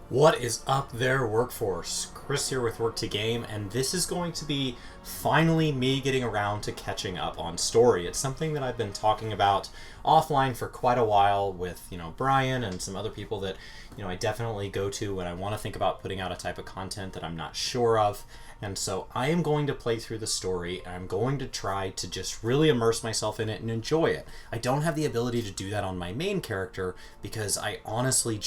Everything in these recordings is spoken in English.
What is up there, workforce? Chris here with Work to Game, and this is going to be finally me getting around to catching up on story. It's something that I've been talking about offline for quite a while with, Brian and some other people that, I definitely go to when I want to think about putting out a type of content that I'm not sure of. And so I am going to play through the story, and I'm going to try to just really immerse myself in it and enjoy it. I don't have the ability to do that on my main character because I honestly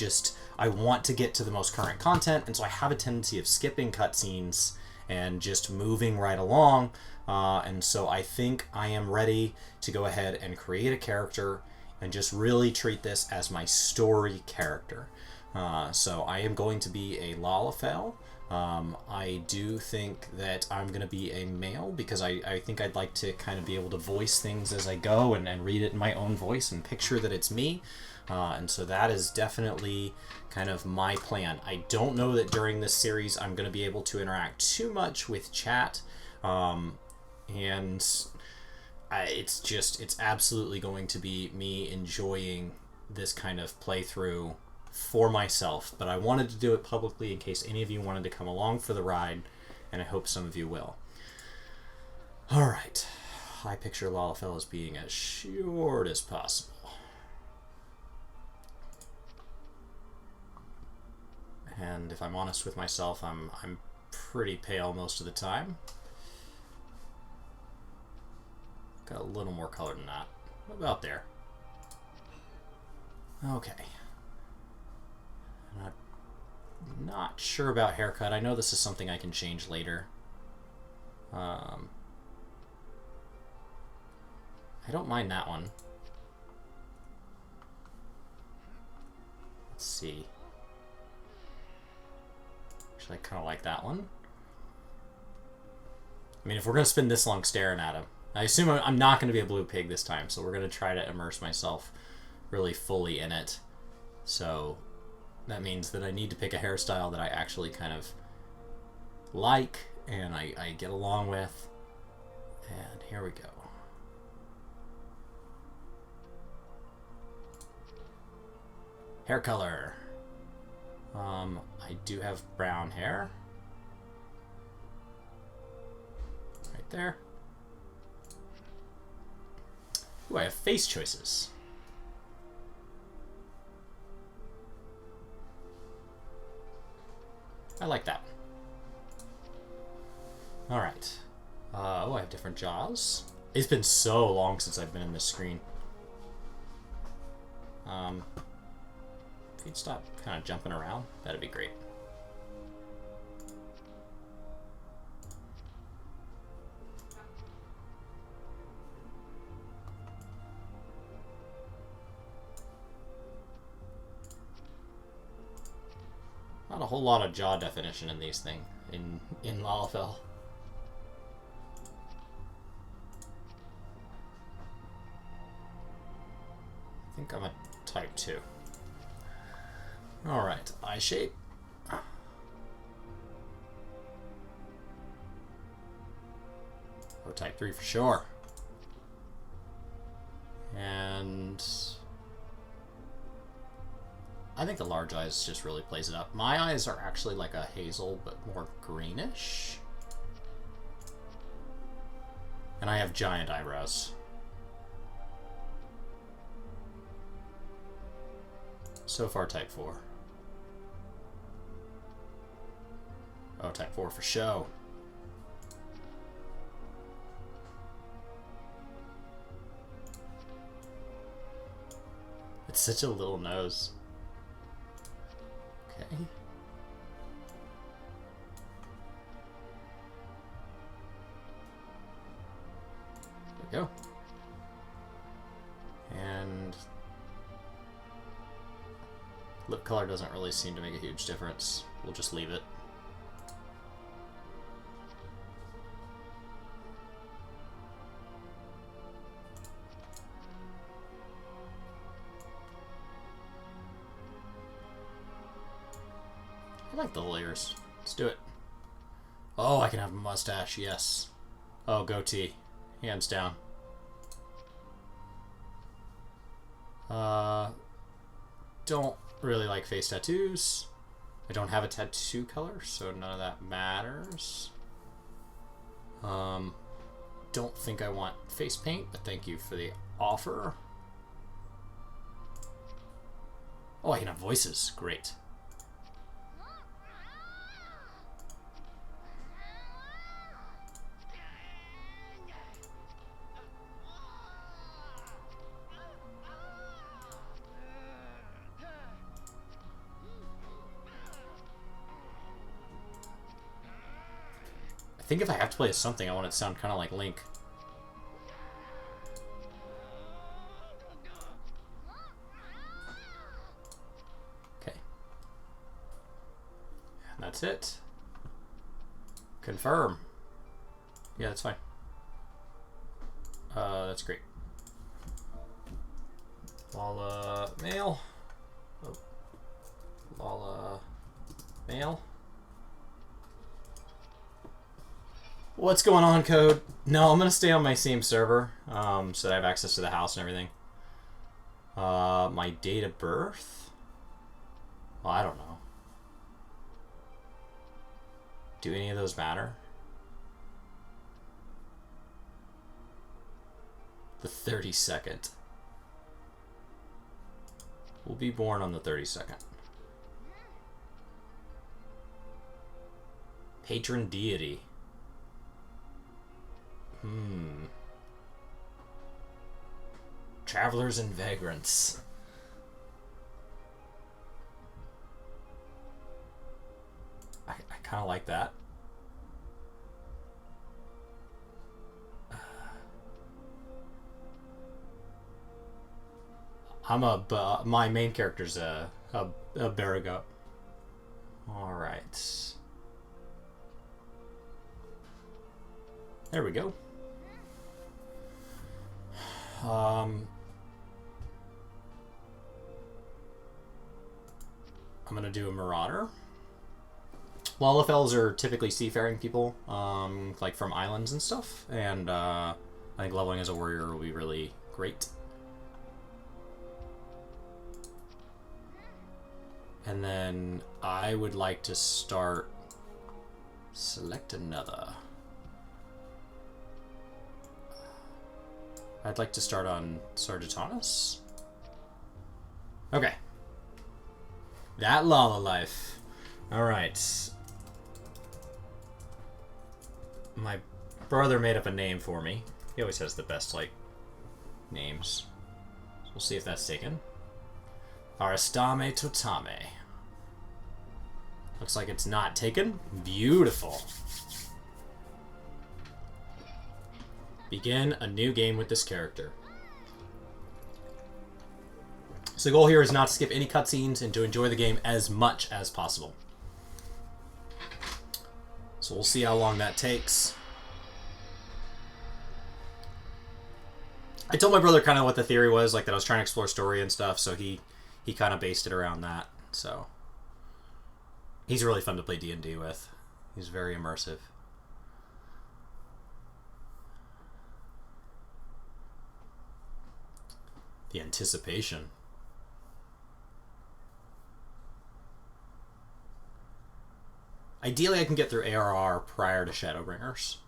I want to get to the most current content, and so I have a tendency of skipping cutscenes and just moving right along. And so I think I am ready to go ahead and create a character and just really treat this as my story character. So I am going to be a Lalafell. I do think that I'm going to be a male because I think I'd like to kind of be able to voice things as I go and read it in my own voice and picture that it's me. And so that is definitely kind of my plan. I don't know that during this series I'm going to be able to interact too much with chat. It's absolutely going to be me enjoying this kind of playthrough for myself, but I wanted to do it publicly in case any of you wanted to come along for the ride, and I hope some of you will. Alright, I picture Lalafell as being as short as possible. And if I'm honest with myself, I'm pretty pale most of the time. Got a little more color than that. About there. Okay. I'm not sure about haircut. I know this is something I can change later. I don't mind that one. Let's see. Actually, I kind of like that one. I mean, if we're going to spend this long staring at him, I assume I'm not going to be a blue pig this time, so we're going to try to immerse myself really fully in it. So that means that I need to pick a hairstyle that I actually kind of like and I get along with. And here we go. Hair color. I do have brown hair. Right there. Ooh, I have face choices. I like that. Alright. Oh, I have different jaws. It's been so long since I've been in this screen. If you'd stop kind of jumping around, that'd be great. Not a whole lot of jaw definition in these things, in Lalafell. I think I'm a type 2. Alright, eye shape. Oh, type 3 for sure. And I think the large eyes just really plays it up. My eyes are actually like a hazel, but more greenish. And I have giant eyebrows. So far, type 4. Oh, type 4 for show. It's such a little nose. Okay. There we go. And lip color doesn't really seem to make a huge difference. We'll just leave it. I like the layers. Let's do it. Oh, I can have a mustache, yes. Oh, goatee. Hands down. Don't really like face tattoos. I don't have a tattoo color, so none of that matters. Don't think I want face paint, but thank you for the offer. Oh, I can have voices. Great. I think if I have to play as something, I want it to sound kind of like Link. Okay. And that's it. Confirm. Yeah, that's fine. That's great. Lala mail. Oh. Lala mail. What's going on, Code? No, I'm gonna stay on my same server, so that I have access to the house and everything. My date of birth? Well, I don't know. Do any of those matter? The 32nd. We'll be born on the 32nd. Patron deity. Travelers and vagrants. I kind of like that. My main character's a Barago. All right. There we go. I'm gonna do a Marauder. Lalafels are typically seafaring people, like from islands and stuff, and I think leveling as a warrior will be really great. And then I would like to start. Select another. I'd like to start on Sargatanas. Okay. That Lala life. Alright. My brother made up a name for me. He always has the best, like, names. So we'll see if that's taken. Aristame Totame. Looks like it's not taken. Beautiful. Begin a new game with this character. So the goal here is not to skip any cutscenes and to enjoy the game as much as possible. So we'll see how long that takes. I told my brother kind of what the theory was, like that I was trying to explore story and stuff, so he kind of based it around that. So he's really fun to play D&D with. He's very immersive. The anticipation. Ideally, I can get through ARR prior to Shadowbringers.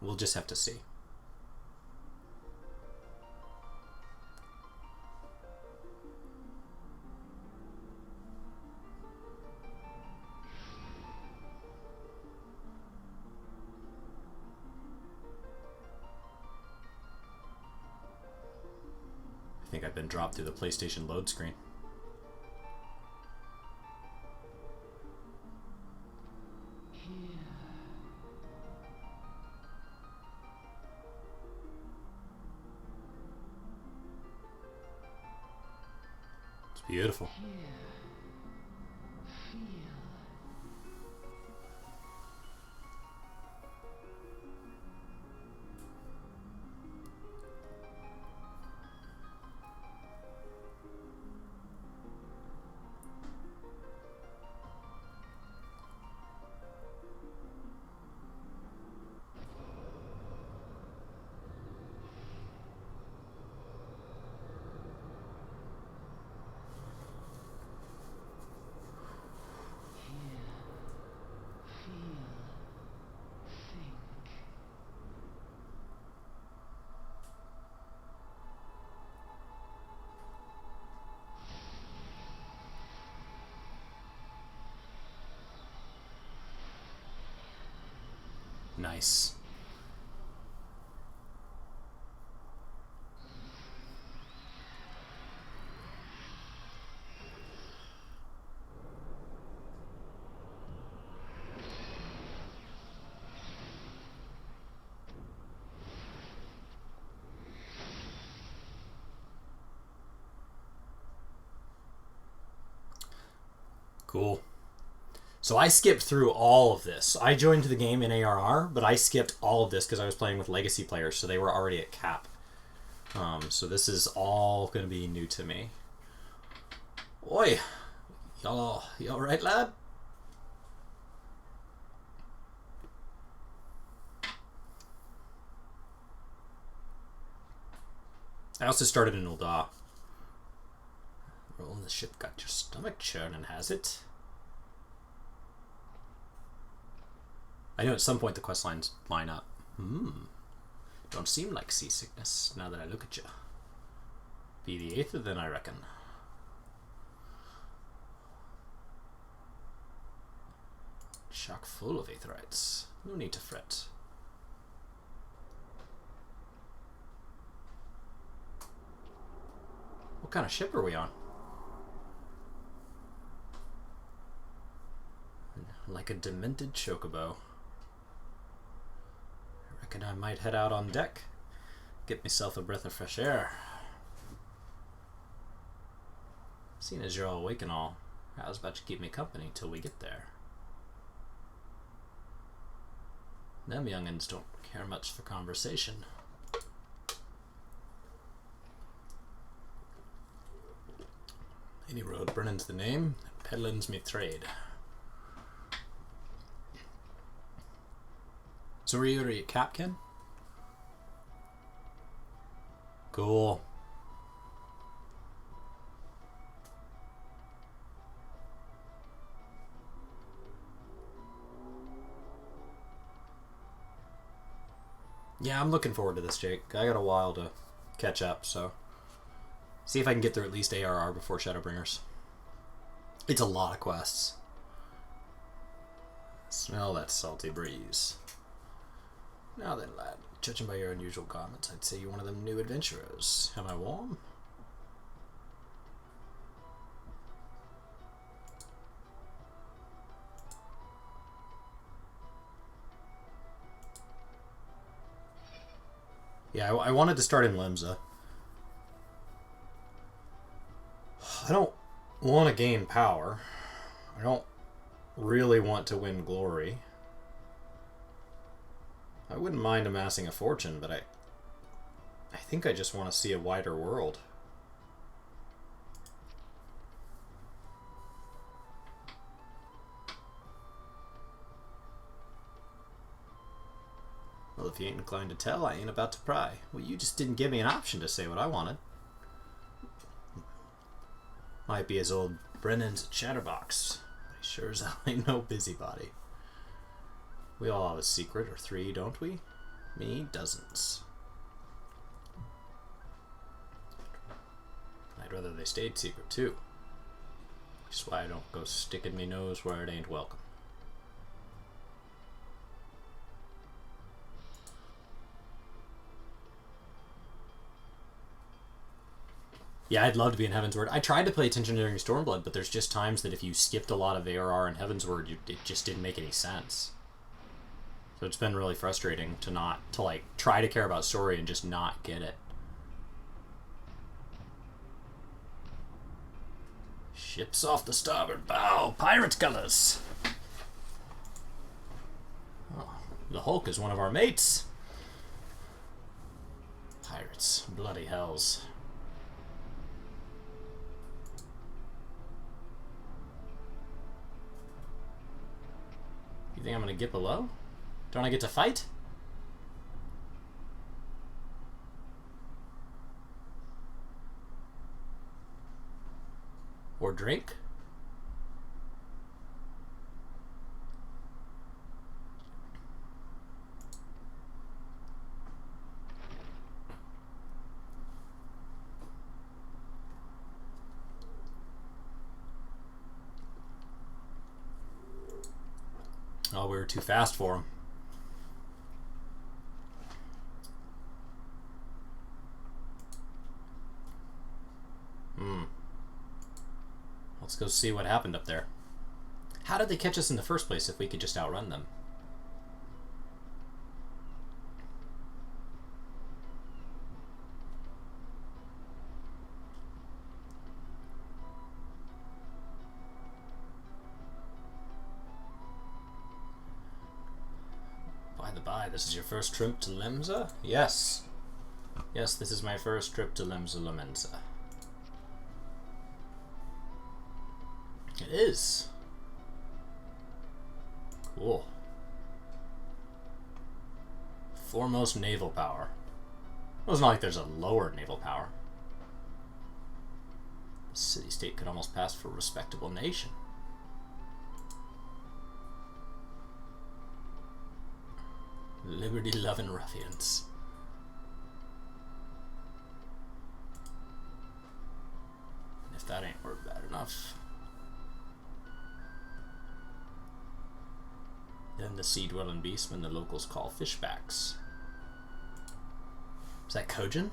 We'll just have to see. I think I've been dropped through the PlayStation load screen. It's beautiful. Nice. Cool. So I skipped through all of this. I joined the game in ARR, but I skipped all of this because I was playing with legacy players, so they were already at cap. So this is all going to be new to me. Oi! You alright, lad? I also started in Ul'dah. Rolling the ship got your stomach churning, has it? I know at some point the quest lines line up. Don't seem like seasickness now that I look at you. Be the 8th then, I reckon. Chock full of aetherites. No need to fret. What kind of ship are we on? Like a demented chocobo. I reckon I might head out on deck. Get myself a breath of fresh air. Seeing as you're all awake and all, how's about you keep me company till we get there? Them young'uns don't care much for conversation. Any road Brennan's the name, and peddling's me trade. So were you already at cap, Ken? Cool. Yeah, I'm looking forward to this, Jake. I got a while to catch up, so see if I can get through at least ARR before Shadowbringers. It's a lot of quests. Smell that salty breeze. Now then, lad, judging by your unusual garments, I'd say you're one of them new adventurers. Am I warm? Yeah, I wanted to start in Limsa. I don't want to gain power. I don't really want to win glory. I wouldn't mind amassing a fortune, but I think I just want to see a wider world. Well, if you ain't inclined to tell, I ain't about to pry. Well, you just didn't give me an option to say what I wanted. Might be as old Brennan's chatterbox. But he sure as hell ain't no busybody. We all have a secret or three, don't we? Me, dozens. I'd rather they stayed secret, too. Which is why I don't go sticking me nose where it ain't welcome. Yeah, I'd love to be in Heavensward. I tried to pay attention during Stormblood, but there's just times that if you skipped a lot of ARR and Heavensward, it just didn't make any sense. So it's been really frustrating to like try to care about story and just not get it. Ship's off the starboard bow, pirate colors. Oh, the Hulk is one of our mates. Pirates, bloody hells. You think I'm gonna get below? Don't I get to fight? Or drink? Oh, we were too fast for him. Let's go see what happened up there. How did they catch us in the first place if we could just outrun them? By the by, this is your first trip to Limsa? Yes. Yes, this is my first trip to Limsa, Lominsa. It is. Cool. Foremost naval power. Well, it's not like there's a lower naval power. The city-state could almost pass for a respectable nation. Liberty-loving ruffians. And if that ain't worth bad enough, then the sea-dwelling beastmen the locals call fishbacks. Is that Kojin?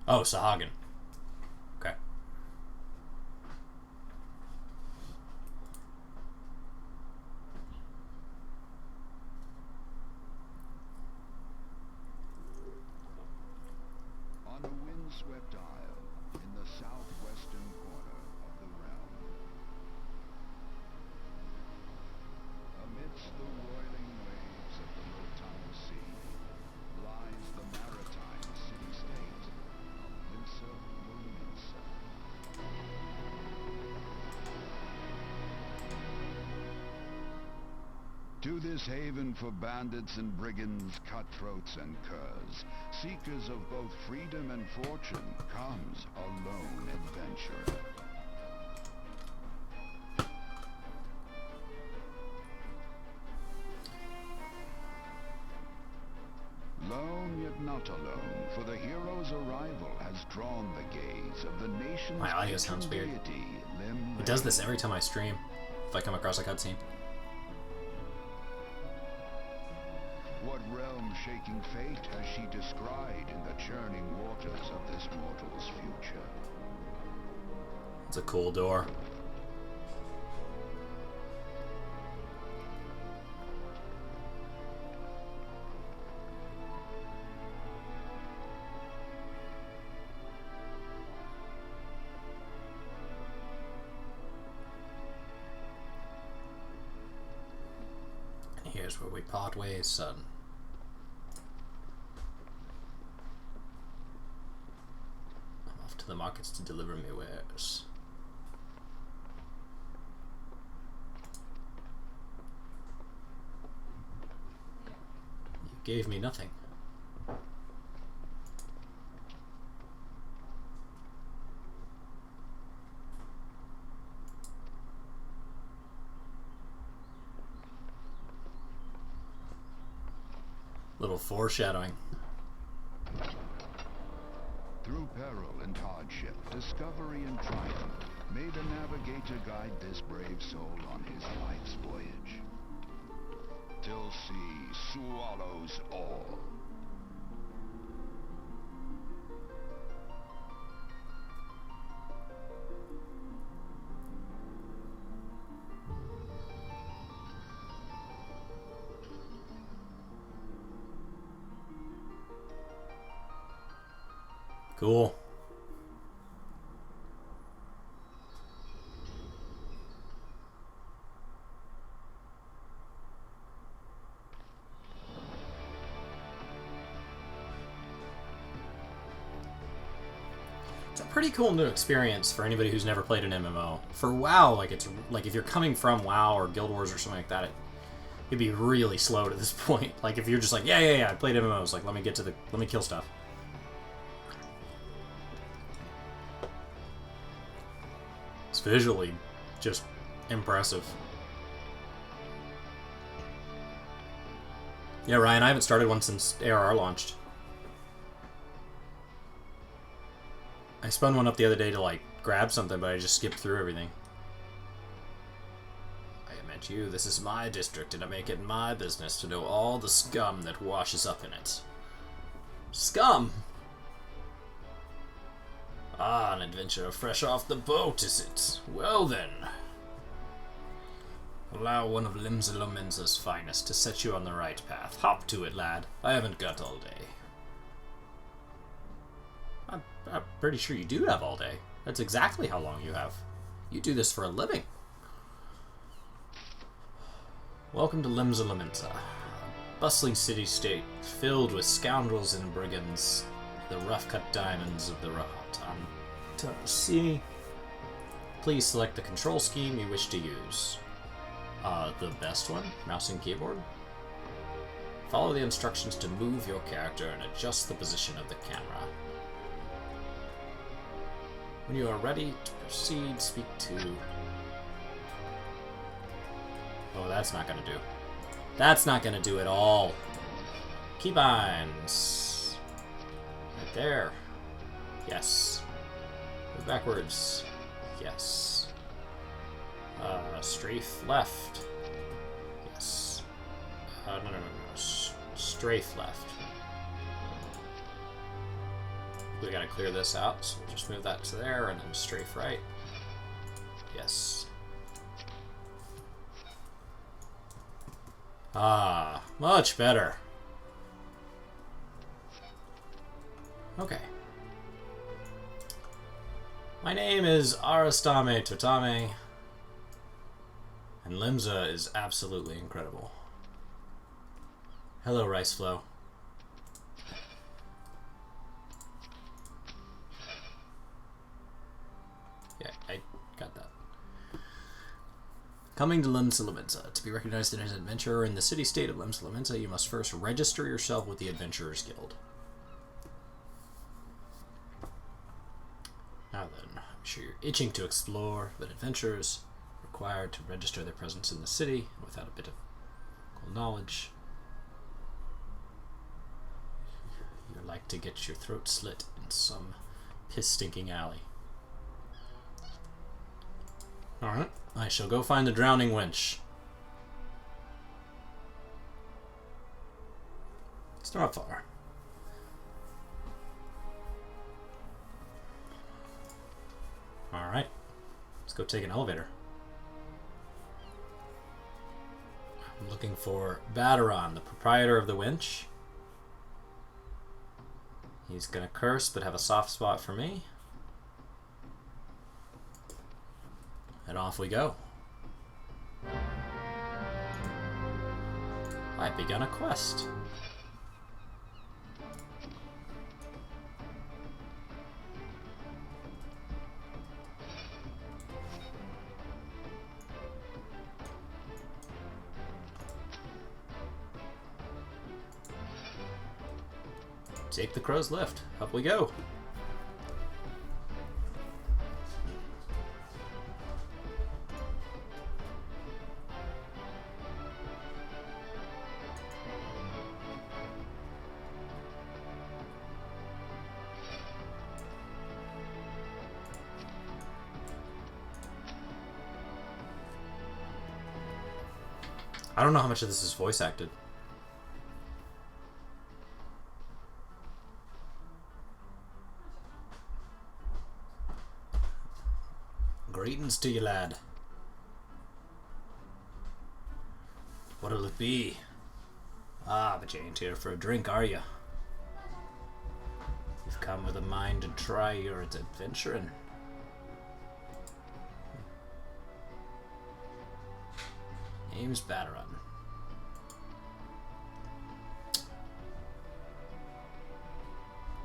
Oh, Sahagin. Okay. On a windswept isle in the southwestern corner of the realm, amidst the roiling waves of the Lotan Sea, lies the maritime city-state of Lominsa. To this haven for bandits and brigands, cutthroats and curs, seekers of both freedom and fortune, comes a lone adventurer. Lone yet not alone, for the hero's arrival has drawn the gaze of the nation's My audio sounds weird. deity, It does this every time I stream, if I come across a cutscene. What realm-shaking fate has she descried in the churning waters of this mortal's future? It's a cool door. And here's where we part ways, son. The markets to deliver me wares. You gave me nothing. Little foreshadowing. Through peril and hardship, discovery and triumph, may the navigator guide this brave soul on his life's voyage. Till sea swallows all. Cool. It's a pretty cool new experience for anybody who's never played an MMO. For WoW, like it's like if you're coming from WoW or Guild Wars or something like that, it'd be really slow to this point. Like if you're just like, yeah, I played MMOs, like let me kill stuff. It's visually just impressive. Yeah, Ryan, I haven't started one since ARR launched. I spun one up the other day to, like, grab something, but I just skipped through everything. I meant you. This is my district, and I make it my business to know all the scum that washes up in it. Scum? Ah, an adventurer fresh off the boat, is it? Well then. Allow one of Lominsa's finest to set you on the right path. Hop to it, lad. I haven't got all day. I'm pretty sure you do have all day. That's exactly how long you have. You do this for a living. Welcome to Lominsa, a bustling city-state filled with scoundrels and brigands, the rough-cut diamonds of the Rahat. See, please select the control scheme you wish to use. The best one, mouse and keyboard. Follow the instructions to move your character and adjust the position of the camera. When you are ready to proceed, speak to... Oh, that's not gonna do. That's not gonna do at all. Keybinds. Right there. Yes. Move backwards. Yes. Strafe left. Yes. No. Strafe left. We gotta clear this out, so we'll just move that to there and then strafe right. Yes. Ah, much better. Okay. My name is Arastame Totame, and Limsa is absolutely incredible. Hello, Rice Flow. Yeah, I got that. Coming to Lominsa. To be recognized as an adventurer in the city-state of Lominsa, you must first register yourself with the Adventurers Guild. Now then, I'm sure you're itching to explore, but adventurers are required to register their presence in the city without a bit of local knowledge. You're like to get your throat slit in some piss-stinking alley. Alright, I shall go find the drowning wench. It's not far. Alright, let's go take an elevator. I'm looking for Baderon, the proprietor of the winch. He's gonna curse, but have a soft spot for me. And off we go. I've begun a quest. Take the crow's lift. Up we go. I don't know how much of this is voice acted. Greetings to you, lad. What'll it be? Ah, but you ain't here for a drink, are you? You've come with a mind to try your adventuring. Name's Baderon.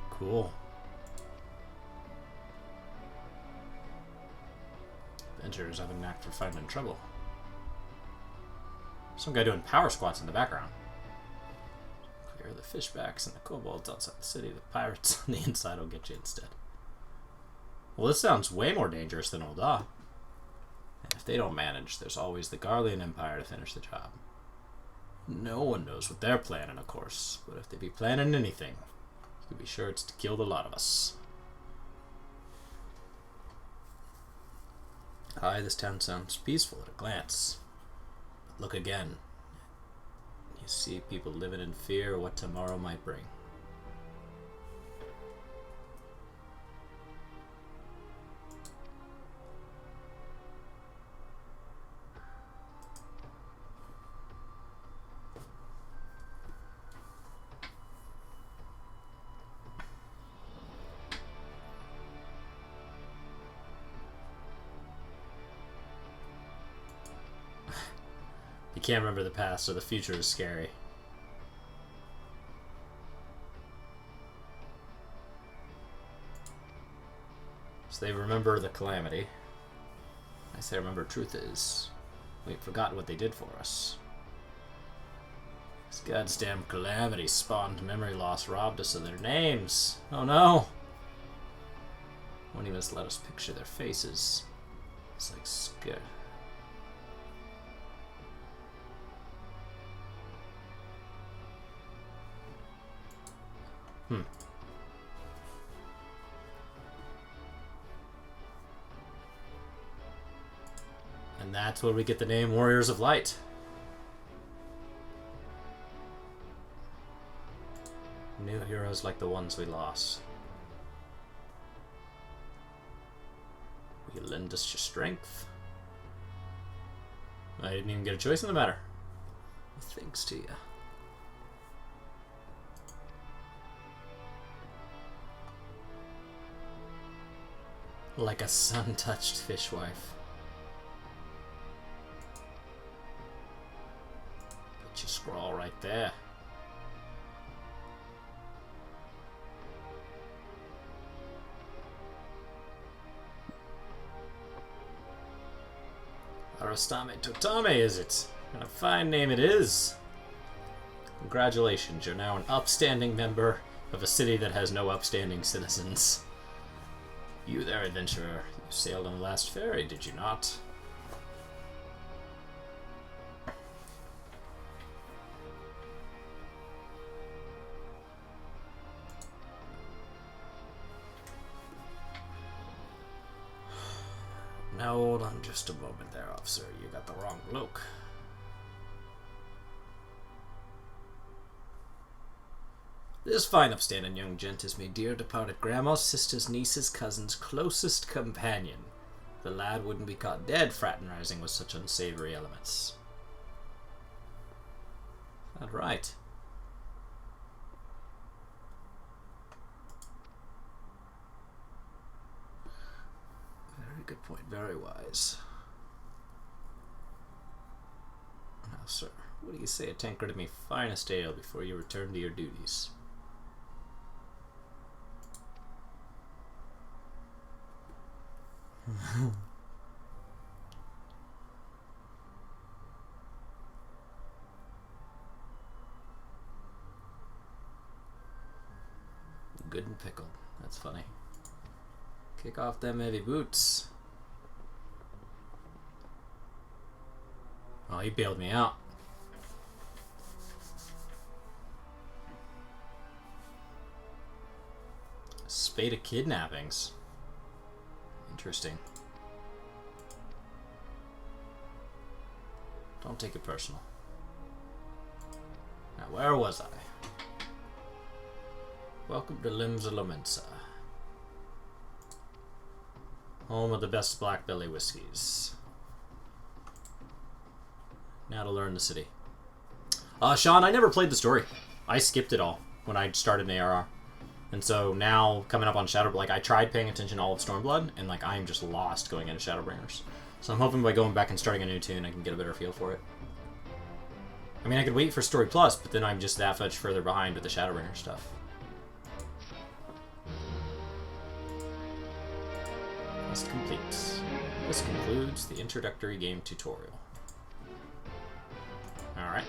Cool. Adventurers have a knack for finding trouble. Some guy doing power squats in the background. Clear the fishbacks and the kobolds outside the city. The pirates on the inside will get you instead. Well, this sounds way more dangerous than Ul'dah. And if they don't manage, there's always the Garlean Empire to finish the job. No one knows what they're planning, of course, but if they be planning anything, you can be sure it's to kill the lot of us. Hi, this town sounds peaceful at a glance. But look again. You see people living in fear of what tomorrow might bring. You can't remember the past, so the future is scary. So they remember the calamity. I say remember truth is, we've forgotten what they did for us. This goddamn calamity spawned memory loss, robbed us of their names. Oh no! Won't even let us picture their faces. It's like scary. And that's where we get the name Warriors of Light. New heroes like the ones we lost. Will you lend us your strength? I didn't even get a choice in the matter. Thanks to you. Like a sun-touched fishwife. Put your scrawl right there. Arastame Totame, is it? And a fine name it is. Congratulations, you're now an upstanding member of a city that has no upstanding citizens. You there, adventurer. You sailed on the last ferry, did you not? Now hold on just a moment there, officer. You got the wrong bloke. This fine upstanding young gent is me dear departed grandma's sister's niece's cousin's closest companion. The lad wouldn't be caught dead fraternizing with such unsavory elements. Is that right? Very good point, very wise. Now, sir, what do you say a tankard of me finest ale before you return to your duties? Good and pickled. That's funny. Kick off them heavy boots. Oh, he bailed me out. Spate of kidnappings. Interesting. Don't take it personal. Now, where was I? Welcome to Limsa Lominsa, home of the best blackbelly whiskeys. Now to learn the city. Sean, I never played the story. I skipped it all when I started an ARR. And so now, coming up on Shadow, like, I tried paying attention to all of Stormblood, and, like, I'm just lost going into Shadowbringers. So I'm hoping by going back and starting a new tune, I can get a better feel for it. I mean, I could wait for Story Plus, but then I'm just that much further behind with the Shadowbringer stuff. Quest complete. This concludes the introductory game tutorial. Alright.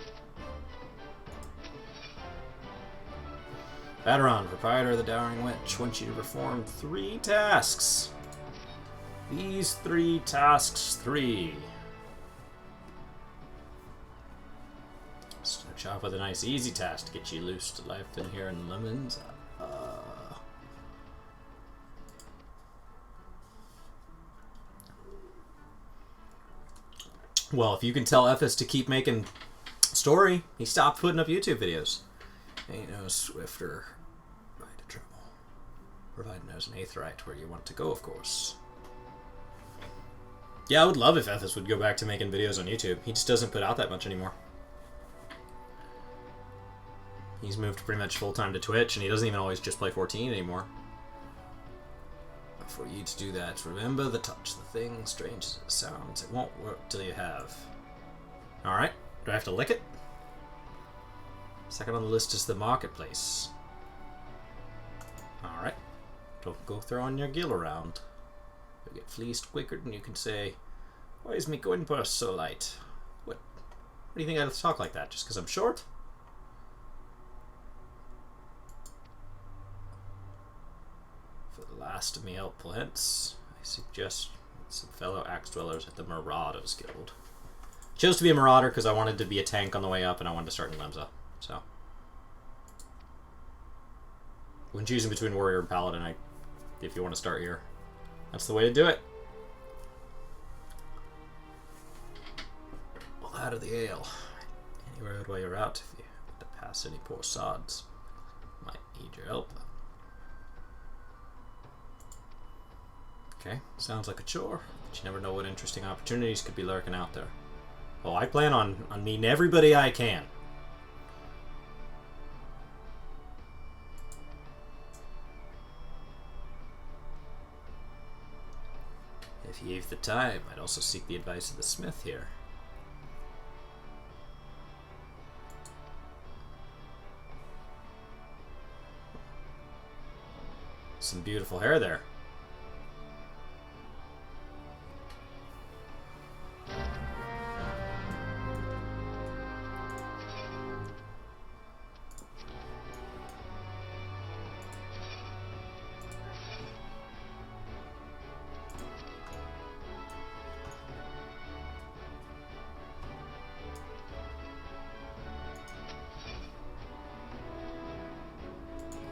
Baderon, proprietor of the Dowering Witch, wants you to perform 3 tasks. These 3 tasks, 3. Start you off with a nice easy task to get you loose to life in here in Limsa. Well, if you can tell FS to keep making story, he stopped putting up YouTube videos. Ain't no swifter ride to travel. Providing there's an aetheryte where you want to go, of course. Yeah, I would love if FS would go back to making videos on YouTube. He just doesn't put out that much anymore. He's moved pretty much full-time to Twitch, and he doesn't even always just play 14 anymore. But for you to do that, remember the touch. The thing, strange as it sounds, it won't work till you have. Alright, do I have to lick it? Second on the list is the marketplace. Alright, don't go throwing your gill around. You'll get fleeced quicker than you can say, why is me coin purse so light? What do you think I have to talk like that, just because I'm short? For the last of me outplants, I suggest some fellow axe dwellers at the Marauders Guild. Chose to be a Marauder because I wanted to be a tank on the way up and I wanted to start in Limsa. So, when choosing between Warrior and Paladin, if you want to start here, that's the way to do it. Well, out of the ale. Any road while you're out, if you want to pass any poor sods, might need your help. Okay, sounds like a chore, but you never know what interesting opportunities could be lurking out there. Well, I plan on meeting everybody I can. If you have the time, I'd also seek the advice of the smith here. Some beautiful hair there.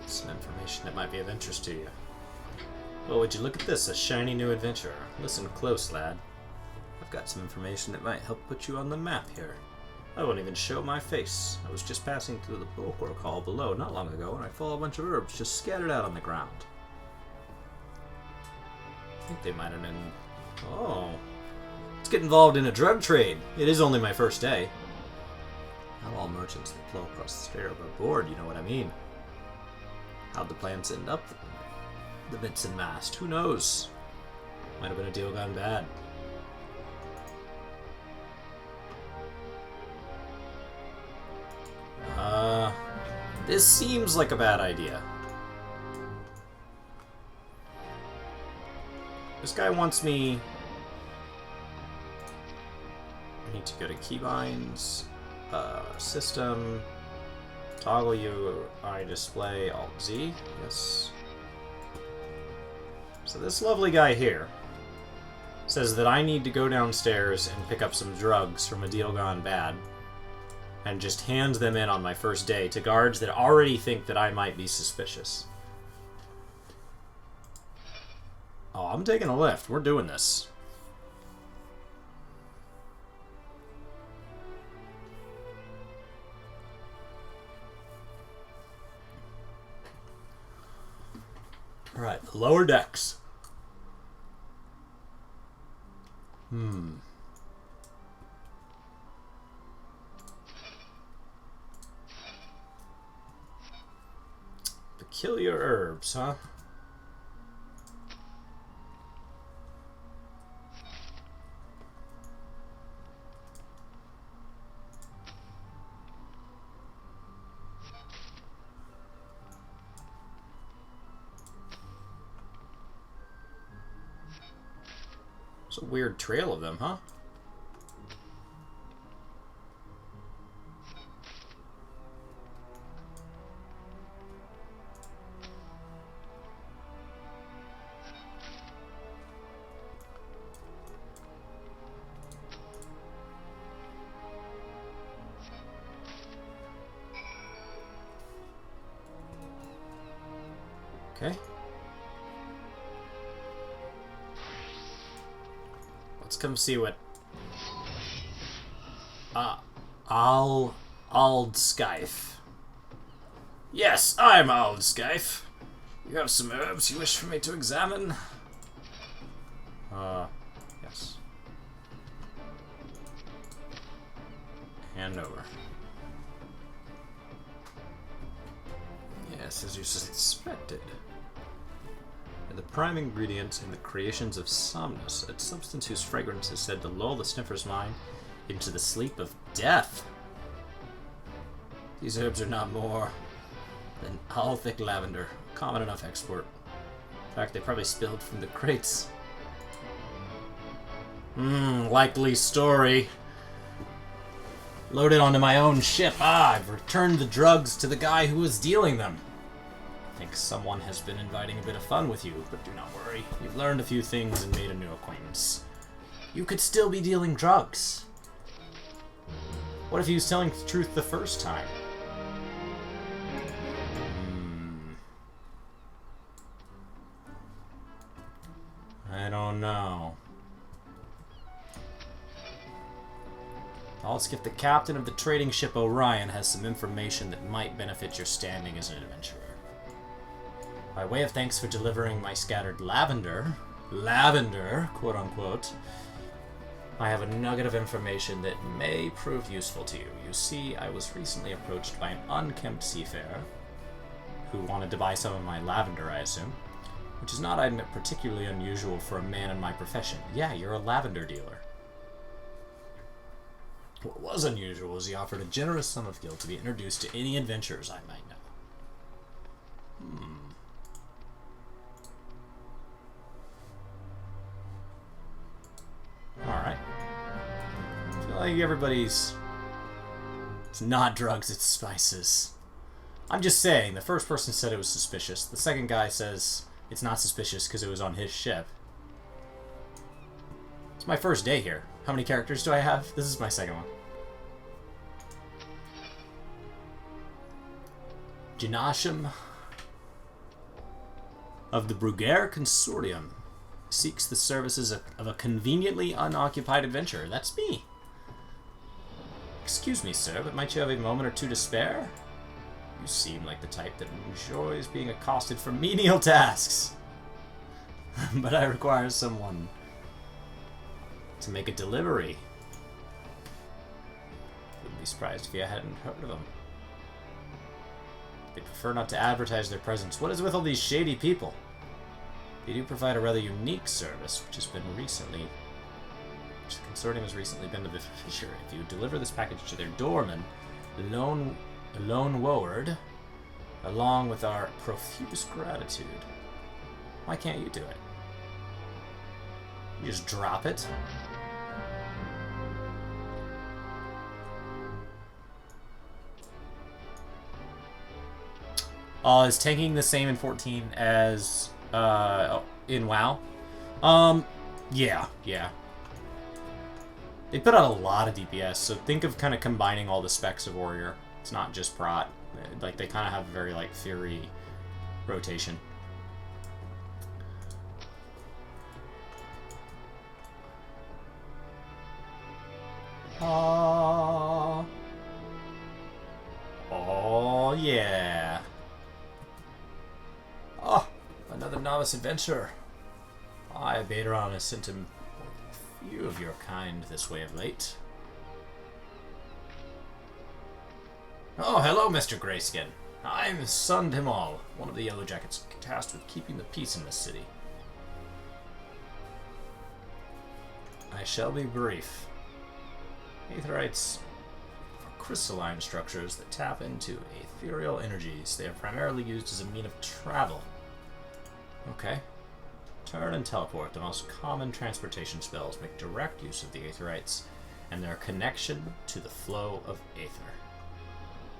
Some information that might be of interest to you. Well, would you look at this, a shiny new adventurer. Listen close, lad. I've got some information that might help put you on the map here. I won't even show my face. I was just passing through the bulwark hall below not long ago, and I saw a bunch of herbs just scattered out on the ground. I think they might have been... Oh. Let's get involved in a drug trade. It is only my first day. Not all merchants that flow across the strait are aboard, you know what I mean. How'd the plans end up? The Vincent mast, who knows? Might have been a deal gone bad. This seems like a bad idea. This guy wants me... I need to go to keybinds, system, toggle UI display, Alt Z, yes. So this lovely guy here says that I need to go downstairs and pick up some drugs from a deal gone bad and just hand them in on my first day to guards that already think that I might be suspicious. Oh, I'm taking a lift. We're doing this. Alright, the lower decks. Peculiar herbs, huh? It's a weird trail of them, huh? Okay. Let's come see what Ald Skyfe. Yes, I'm Ald Skyfe. You have some herbs you wish for me to examine? Yes. Hand over. Yes, as you suspected. The prime ingredient in the creations of Somnus, a substance whose fragrance is said to lull the sniffer's mind into the sleep of death. These herbs are not more than all-thick lavender, common enough export. In fact, they probably spilled from the crates. Likely story. Loaded onto my own ship. I've returned the drugs to the guy who was dealing them. I think someone has been inviting a bit of fun with you, but do not worry. You've learned a few things and made a new acquaintance. You could still be dealing drugs. What if he was telling the truth the first time? I don't know. I'll skip the captain of the trading ship Orion has some information that might benefit your standing as an adventurer. By way of thanks for delivering my scattered lavender, quote-unquote, I have a nugget of information that may prove useful to you. You see, I was recently approached by an unkempt seafarer who wanted to buy some of my lavender, I assume, which is not, I admit, particularly unusual for a man in my profession. Yeah, you're a lavender dealer. What was unusual was he offered a generous sum of gil to be introduced to any adventurers I might know. Alright. I feel like everybody's... It's not drugs, it's spices. I'm just saying, the first person said it was suspicious. The second guy says it's not suspicious because it was on his ship. It's my first day here. How many characters do I have? This is my second one. Janasham of the Bruguer Consortium seeks the services of a conveniently unoccupied adventurer. That's me. Excuse me, sir, but might you have a moment or two to spare? You seem like the type that enjoys being accosted for menial tasks. But I require someone to make a delivery. Wouldn't be surprised if you hadn't heard of them. They prefer not to advertise their presence. What is with all these shady people? They do provide a rather unique service, which the consortium has recently been the beneficiary. If you deliver this package to their doorman, Lone Woward, along with our profuse gratitude, why can't you do it? You just drop it? Is tanking the same in 14 as in WoW? Yeah. They put out a lot of DPS, so think of kind of combining all the specs of Warrior. It's not just Prot. Like, they kind of have a very, like, Fury rotation. Oh, yeah. Oh, another novice adventurer. Baderon has sent him a few of your kind this way of late. Oh, hello, Mr. Grayskin. I'm Sundimal, one of the Yellow Jackets tasked with keeping the peace in this city. I shall be brief. Aetherites are crystalline structures that tap into ethereal energies. They are primarily used as a means of travel. Okay. Turn and teleport, the most common transportation spells, make direct use of the Aetherites and their connection to the flow of Aether.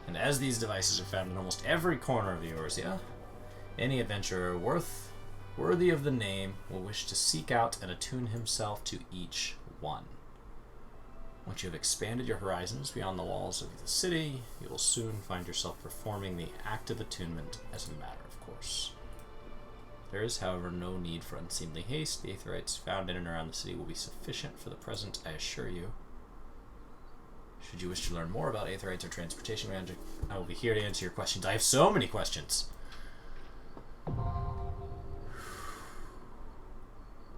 And as these devices are found in almost every corner of the Eorzea, any adventurer worthy of the name will wish to seek out and attune himself to each one. Once you have expanded your horizons beyond the walls of the city, you will soon find yourself performing the act of attunement as a matter of course. There is, however, no need for unseemly haste. The Aetherites found in and around the city will be sufficient for the present, I assure you. There is, however, no need for unseemly haste. The Aetherites found in and around the city will be sufficient for the present, I assure you. Should you wish to learn more about Aetherites or transportation magic, I will be here to answer your questions. I have so many questions.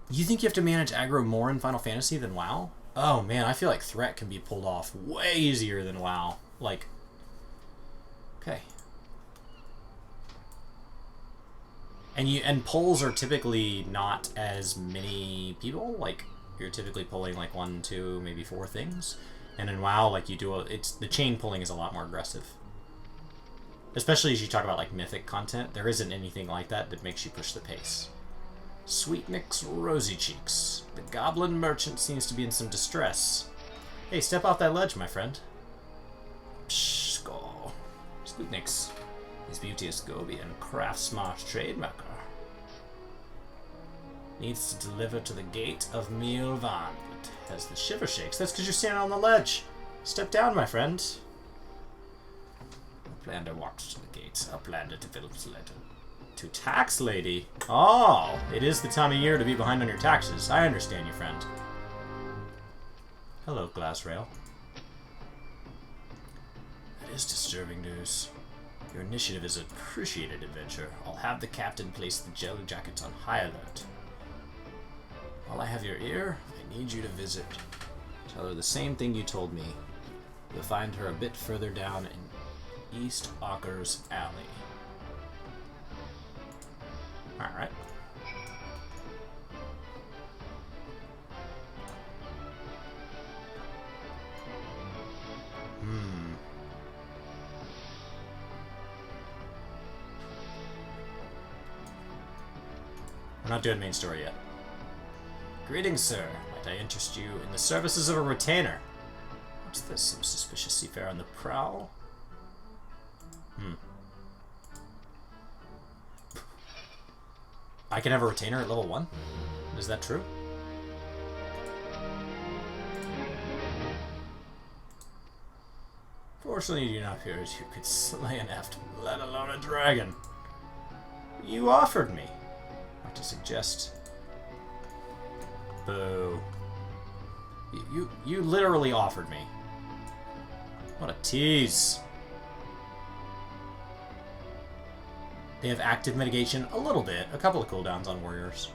You think you have to manage aggro more in Final Fantasy than WoW? Oh man, I feel like threat can be pulled off way easier than WoW. Like, okay. And pulls are typically not as many people. Like, you're typically pulling like 1, 2, maybe 4 things. And in WoW, like the chain pulling is a lot more aggressive. Especially as you talk about like mythic content, there isn't anything like that that makes you push the pace. Sweet Nick's rosy cheeks. The goblin merchant seems to be in some distress. Hey, step off that ledge, my friend. Psh, go. Sweet Nick's. His beauteous Gobian, craft-smart trademarker. Needs to deliver to the gate of Milvan, but has the shiver shakes. That's because you're standing on the ledge. Step down, my friend. Uplander walks to the gate. Uplander develops letter. To tax lady? Oh, it is the time of year to be behind on your taxes. I understand you, friend. Hello, Glassrail. That is disturbing news. Your initiative is an appreciated adventure. I'll have the captain place the jelly jackets on high alert. While I have your ear, I need you to visit. Tell her the same thing you told me. You'll find her a bit further down in East Auker's alley. Alright. We're not doing main story yet. Greetings, sir. Might I interest you in the services of a retainer? What's this? Some suspicious seafarer on the prowl? I can have a retainer at level 1? Is that true? Fortunately, you do not appear as you could slay an eft, let alone a dragon. You offered me. Not to suggest... Boo. You literally offered me. What a tease. They have active mitigation a little bit. A couple of cooldowns on warriors.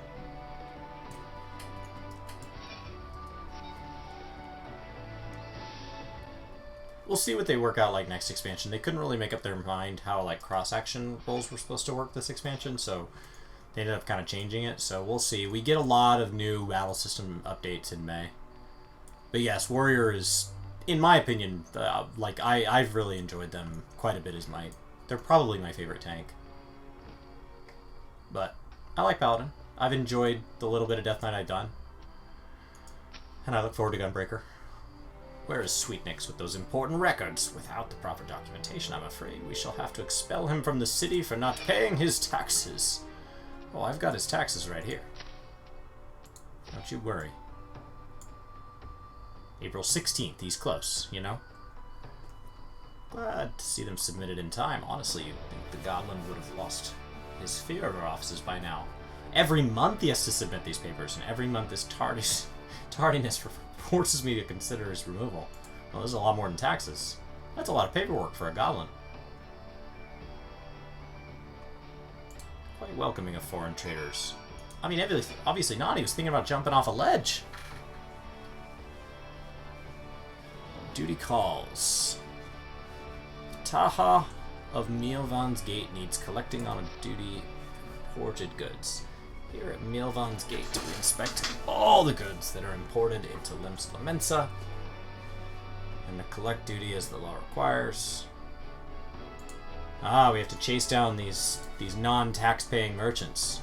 We'll see what they work out like next expansion. They couldn't really make up their mind how like cross-action roles were supposed to work this expansion, so they ended up kind of changing it. So we'll see. We get a lot of new battle system updates in May. But yes, warrior is, in my opinion, like I've really enjoyed them quite a bit as they're probably my favorite tank. But I like Paladin. I've enjoyed the little bit of Death Knight I've done. And I look forward to Gunbreaker. Where is Sweet Nix with those important records? Without the proper documentation, I'm afraid we shall have to expel him from the city for not paying his taxes. Oh, I've got his taxes right here. Don't you worry. April 16th, he's close, you know? Glad to see them submitted in time. Honestly, you'd think the goblin would have lost his fear of our offices by now. Every month he has to submit these papers, and every month this tardiness forces me to consider his removal. Well, this is a lot more than taxes. That's a lot of paperwork for a goblin. Quite welcoming of foreign traders. I mean, obviously not. He was thinking about jumping off a ledge. Duty calls. Taha of Milvan's Gate needs collecting on a duty imported goods. Here at Milvan's Gate, we inspect all the goods that are imported into Lominsa, and the collect duty as the law requires. Ah, we have to chase down these non-tax-paying merchants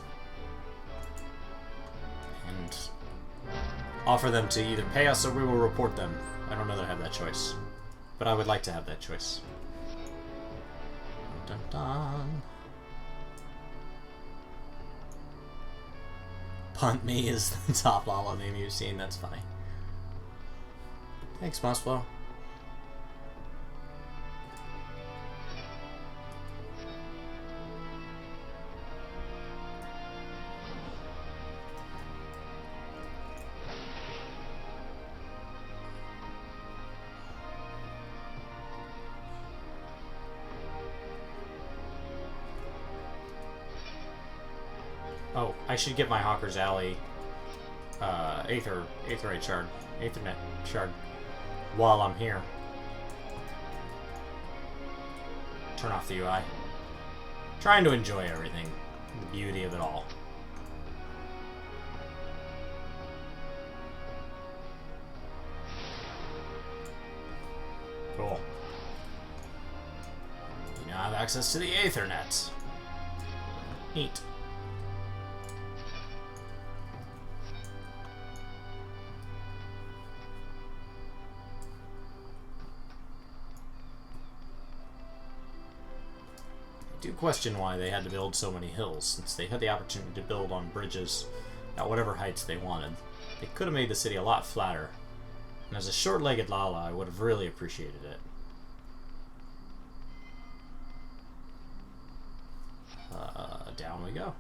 and offer them to either pay us or we will report them. I don't know that I have that choice, but I would like to have that choice. Dun, dun, dun. Punt Me is the top lala name you've seen. That's funny. Thanks, Mossflow. Oh, I should get my Hawker's Alley Aetherite shard. Aethernet shard. While I'm here. Turn off the UI. Trying to enjoy everything. The beauty of it all. Cool. You now have access to the Aethernet. Neat. I do question why they had to build so many hills, since they had the opportunity to build on bridges at whatever heights they wanted. They could have made the city a lot flatter, and as a short-legged Lala, I would have really appreciated it. Down we go.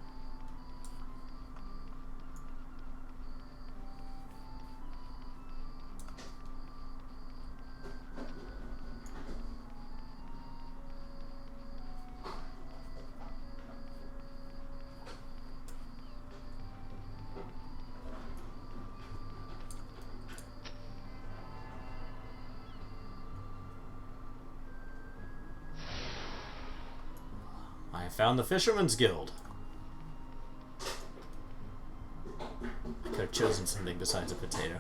I found the Fisherman's Guild. I could have chosen something besides a potato.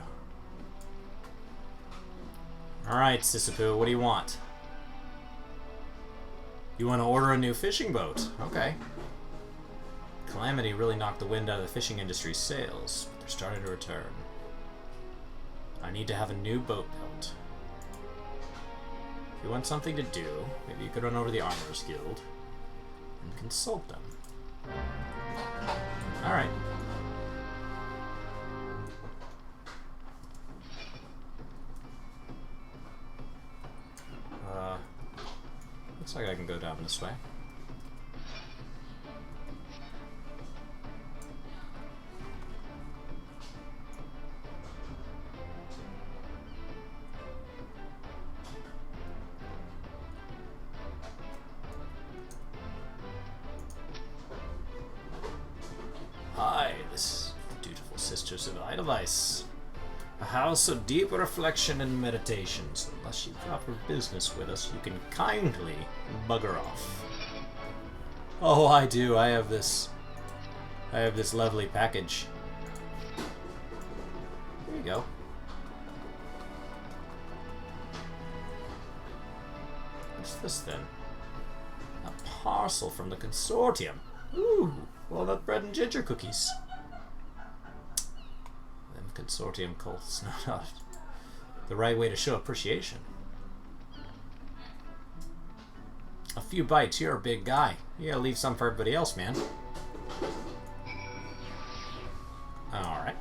Alright, Sisypoo, what do you want? You want to order a new fishing boat? Okay. Calamity really knocked the wind out of the fishing industry's sails, but they're starting to return. I need to have a new boat built. If you want something to do, maybe you could run over to the Armorers Guild and consult them. Alright. Looks like I can go down this way. Hi, this is the dutiful sisters of Edelweiss. A house of deep reflection and meditation, so unless you proper business with us, you can kindly bugger off. Oh, I do. I have this lovely package. There you go. What's this then? A parcel from the consortium. Ooh, walnut bread and ginger cookies. Consortium cults, not the right way to show appreciation. A few bites, you're a big guy. You gotta leave some for everybody else, man. Alright.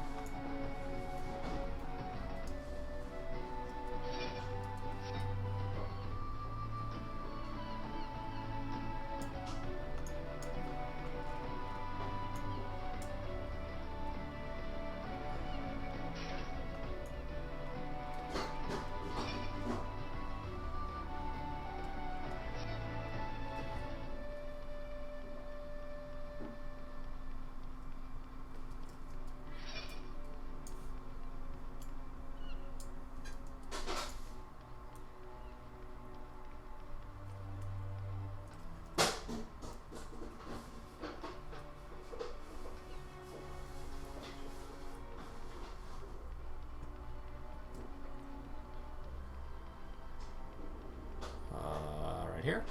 Here?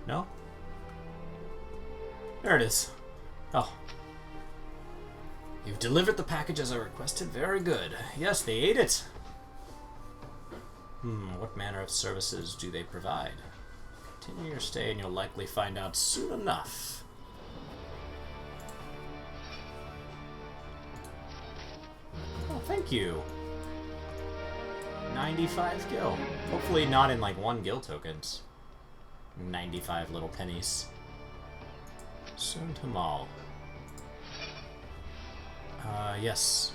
No? There it is. Oh. You've delivered the package as I requested. Very good. Yes, they ate it. What manner of services do they provide? Continue your stay and you'll likely find out soon enough. Oh, thank you. 95 gil. Hopefully not in like 1 gil tokens. 95 little pennies. Soon to Maul. Yes.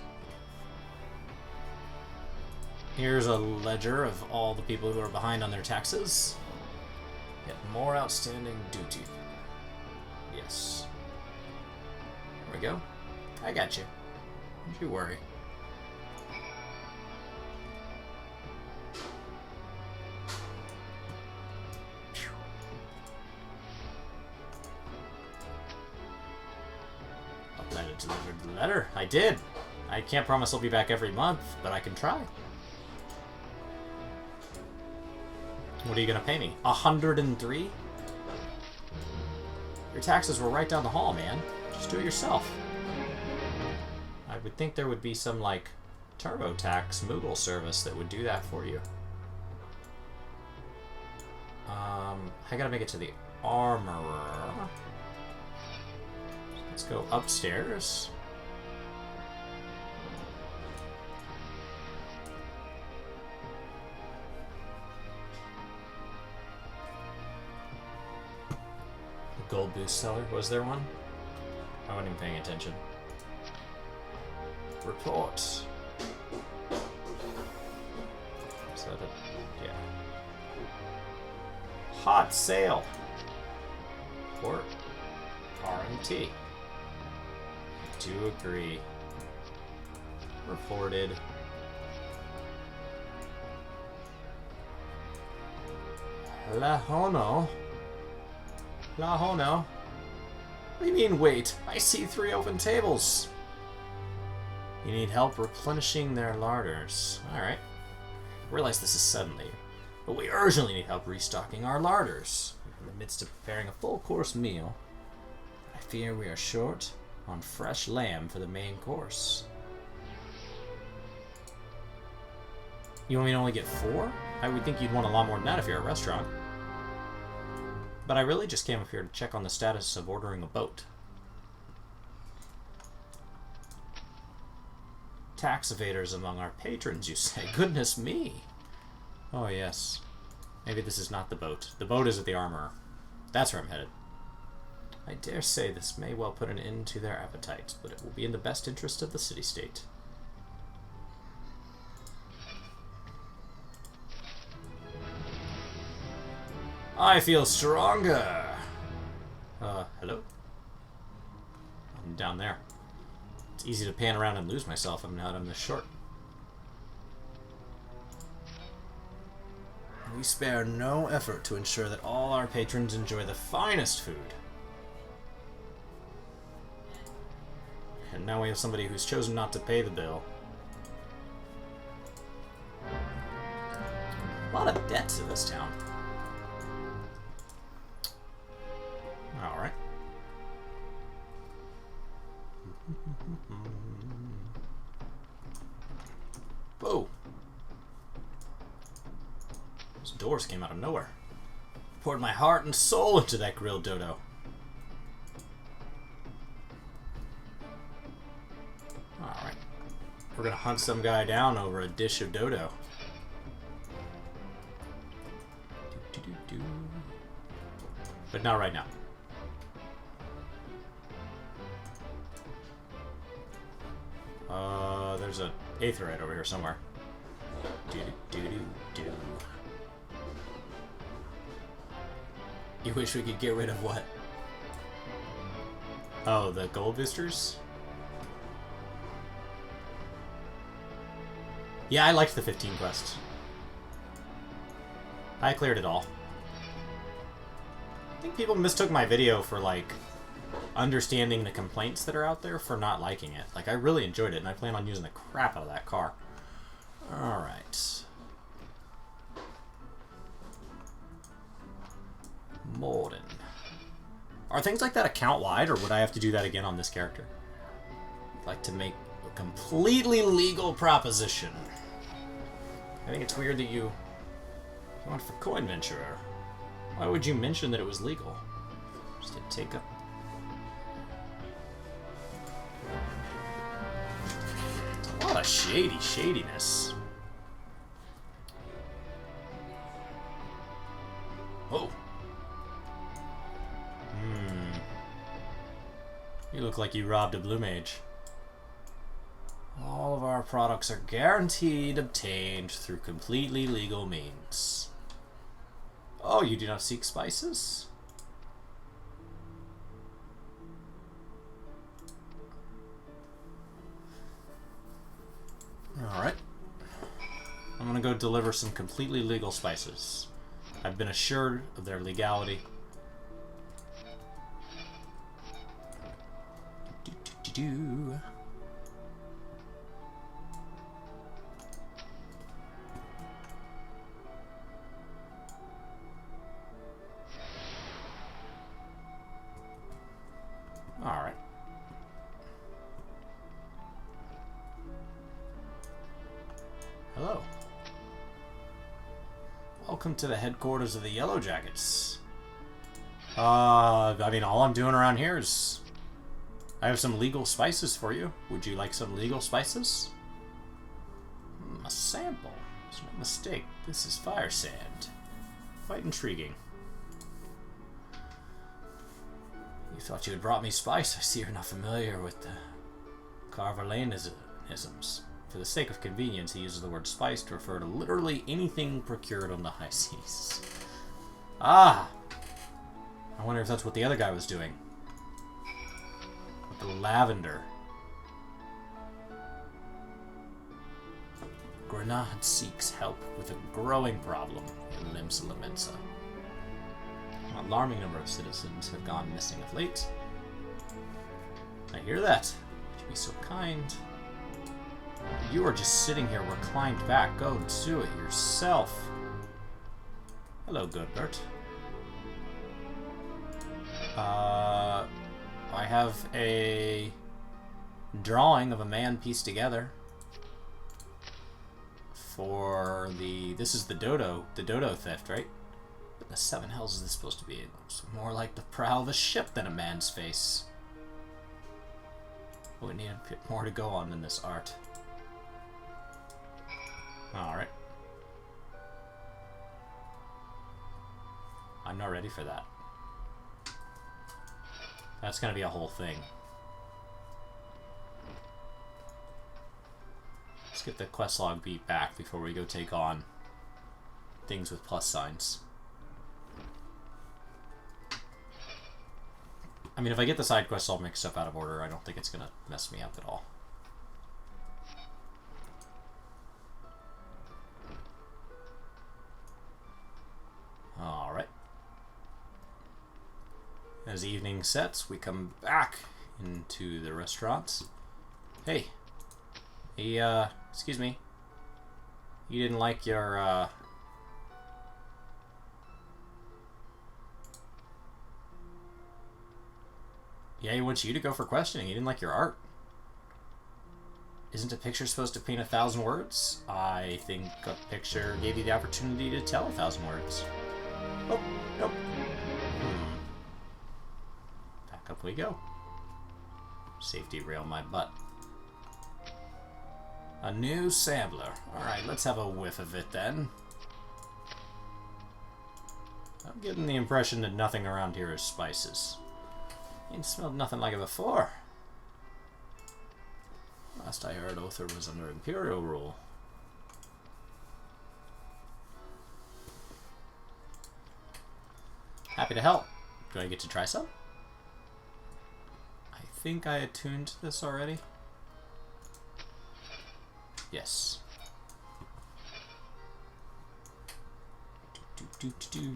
Here's a ledger of all the people who are behind on their taxes. Yet more outstanding duty. Yes. we go. I got you. Don't you worry. Letter delivered the letter. I did. I can't promise I'll be back every month, but I can try. What are you gonna pay me? 103? Your taxes were right down the hall, man. Just do it yourself. I would think there would be some, like, TurboTax Moogle service that would do that for you. I gotta make it to the Armorer. Let's go upstairs. The gold boost seller, was there one? I wasn't even paying attention. Report. Is that a... yeah. Hot sale. Port. RMT. Do agree. Reported. La Hono. La Hono. What do you mean, wait? I see 3 open tables. You need help replenishing their larders. Alright. I realize this is suddenly, but we urgently need help restocking our larders. In the midst of preparing a full-course meal, I fear we are short on fresh lamb for the main course. You want me to only get 4? I would think you'd want a lot more than that if you're a restaurant. But I really just came up here to check on the status of ordering a boat. Tax evaders among our patrons, you say? Goodness me! Oh yes. Maybe this is not the boat. The boat is at the Armorer. That's where I'm headed. I dare say this may well put an end to their appetite, but it will be in the best interest of the city-state. I feel stronger! Hello? I'm down there. It's easy to pan around and lose myself now that I'm this short. We spare no effort to ensure that all our patrons enjoy the finest food. And now we have somebody who's chosen not to pay the bill. A lot of debt to this town. Alright. Whoa! Those doors came out of nowhere. Poured my heart and soul into that grilled dodo. Alright. We're gonna hunt some guy down over a dish of dodo. But not right now. There's an aetherite over here somewhere. You wish we could get rid of what? Oh, the gold boosters? Yeah, I liked the 15 quest. I cleared it all. I think people mistook my video for, like, understanding the complaints that are out there for not liking it. Like, I really enjoyed it, and I plan on using the crap out of that car. Alright. Molden. Are things like that account-wide, or would I have to do that again on this character? I'd like to make a completely legal proposition. I think it's weird that you went for Coin Venturer. Why would you mention that it was legal? Just to take up... It's a lot of shadiness. Oh. You look like you robbed a blue mage. All of our products are guaranteed obtained through completely legal means. Oh, you do not seek spices? to go deliver some completely legal spices. I've been assured of their legality. Do. All right. Hello. Welcome to the headquarters of the Yellow Jackets. I mean, all I'm doing around here is... I have some legal spices for you. Would you like some legal spices? A sample. There's no mistake. This is fire sand. Quite intriguing. You thought you had brought me spice. I see you're not familiar with the Carverlanisms. For the sake of convenience, he uses the word spice to refer to literally anything procured on the high seas. Ah! I wonder if that's what the other guy was doing. With the lavender. Grenade seeks help with a growing problem in Limsa. An alarming number of citizens have gone missing of late. I hear that. Would you be so kind? You are just sitting here reclined back. Go do it yourself. Hello, Goodbert. I have a drawing of a man pieced together for the... This is the dodo theft, right? What the seven hells is this supposed to be? It looks more like the prow of a ship than a man's face. We need a bit more to go on in this art. Alright. I'm not ready for that. That's gonna be a whole thing. Let's get the quest log beat back before we go take on things with plus signs. I mean, if I get the side quests all mixed up out of order, I don't think it's gonna mess me up at all. Alright. As evening sets, we come back into the restaurant. Hey. Hey, excuse me. You didn't like your, Yeah, he wants you to go for questioning. He didn't like your art. Isn't a picture supposed to paint 1,000 words? I think a picture gave you the opportunity to tell 1,000 words. Oh, nope. Back up we go. Safety rail my butt. A new sampler. Alright, let's have a whiff of it then. I'm getting the impression that nothing around here is spices. Ain't smelled nothing like it before. Last I heard, Othar was under Imperial rule. Happy to help. Do I get to try some? I think I attuned this already. Yes. Do.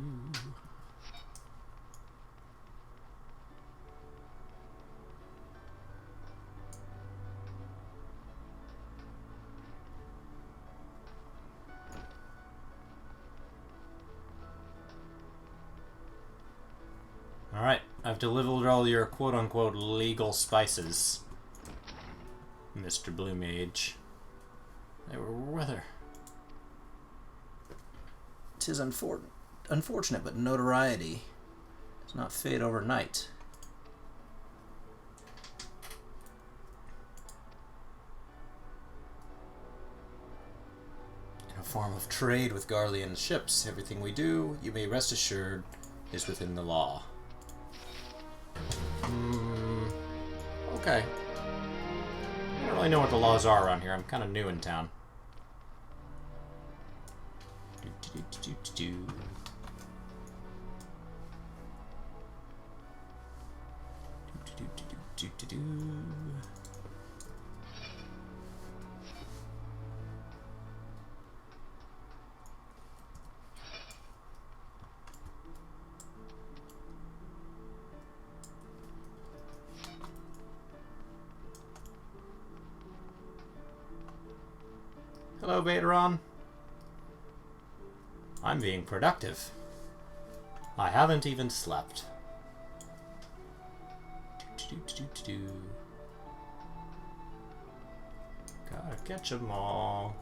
Alright, I've delivered all your quote-unquote legal spices, Mr. Blue Mage. They were weather. 'Tis unfortunate, but notoriety does not fade overnight. In a form of trade with Garlean ships, everything we do, you may rest assured, is within the law. Okay. I don't really know what the laws are around here. I'm kind of new in town. Hello, Betaron. I'm being productive. I haven't even slept. Gotta catch 'em all.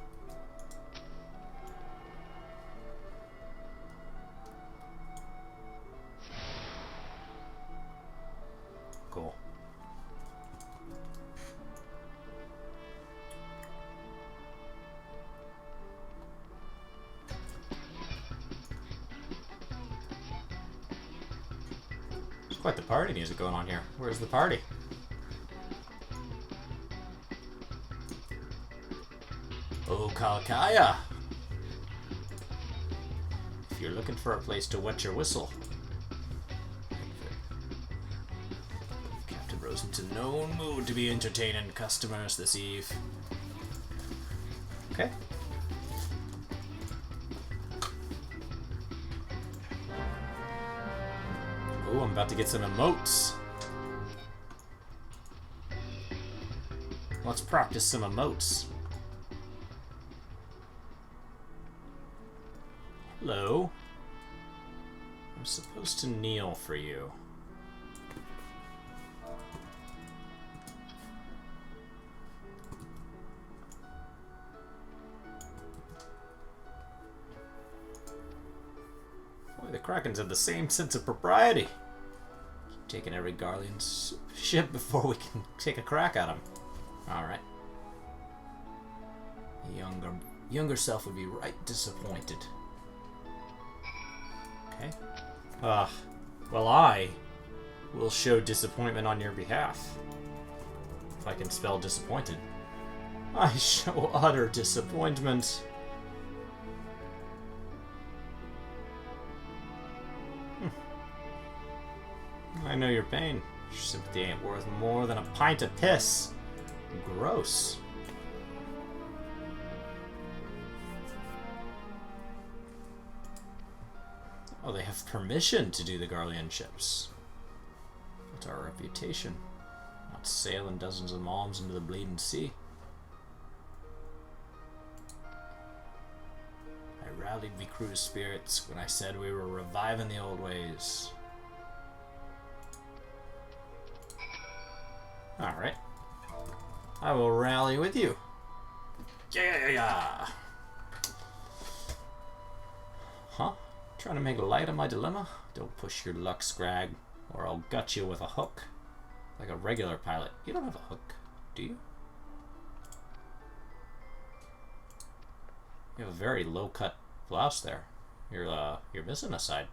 Cool. There's quite the party music going on here. Where's the party? Oh, Kalkaya! If you're looking for a place to wet your whistle. Captain Rosen's in no mood to be entertaining customers this eve. Okay. Oh, I'm about to get some emotes. Let's practice some emotes. Hello. I'm supposed to kneel for you. Boy, the Krakens have the same sense of propriety. Keep taking every Garlean's ship before we can take a crack at him. Alright. The younger self would be right disappointed. Okay. Well, I will show disappointment on your behalf. If I can spell disappointed. I show utter disappointment. I know your pain. Your sympathy ain't worth more than a pint of piss. Gross. Oh, they have permission to do the Garlean ships. What's our reputation? Not sailing dozens of moms into the bleeding sea. I rallied me crew's spirits when I said we were reviving the old ways. Alright. I will rally with you. Yeah. Huh? Trying to make light of my dilemma? Don't push your luck, Scrag, or I'll gut you with a hook. Like a regular pilot. You don't have a hook, do you? You have a very low-cut blouse there. You're missing a side.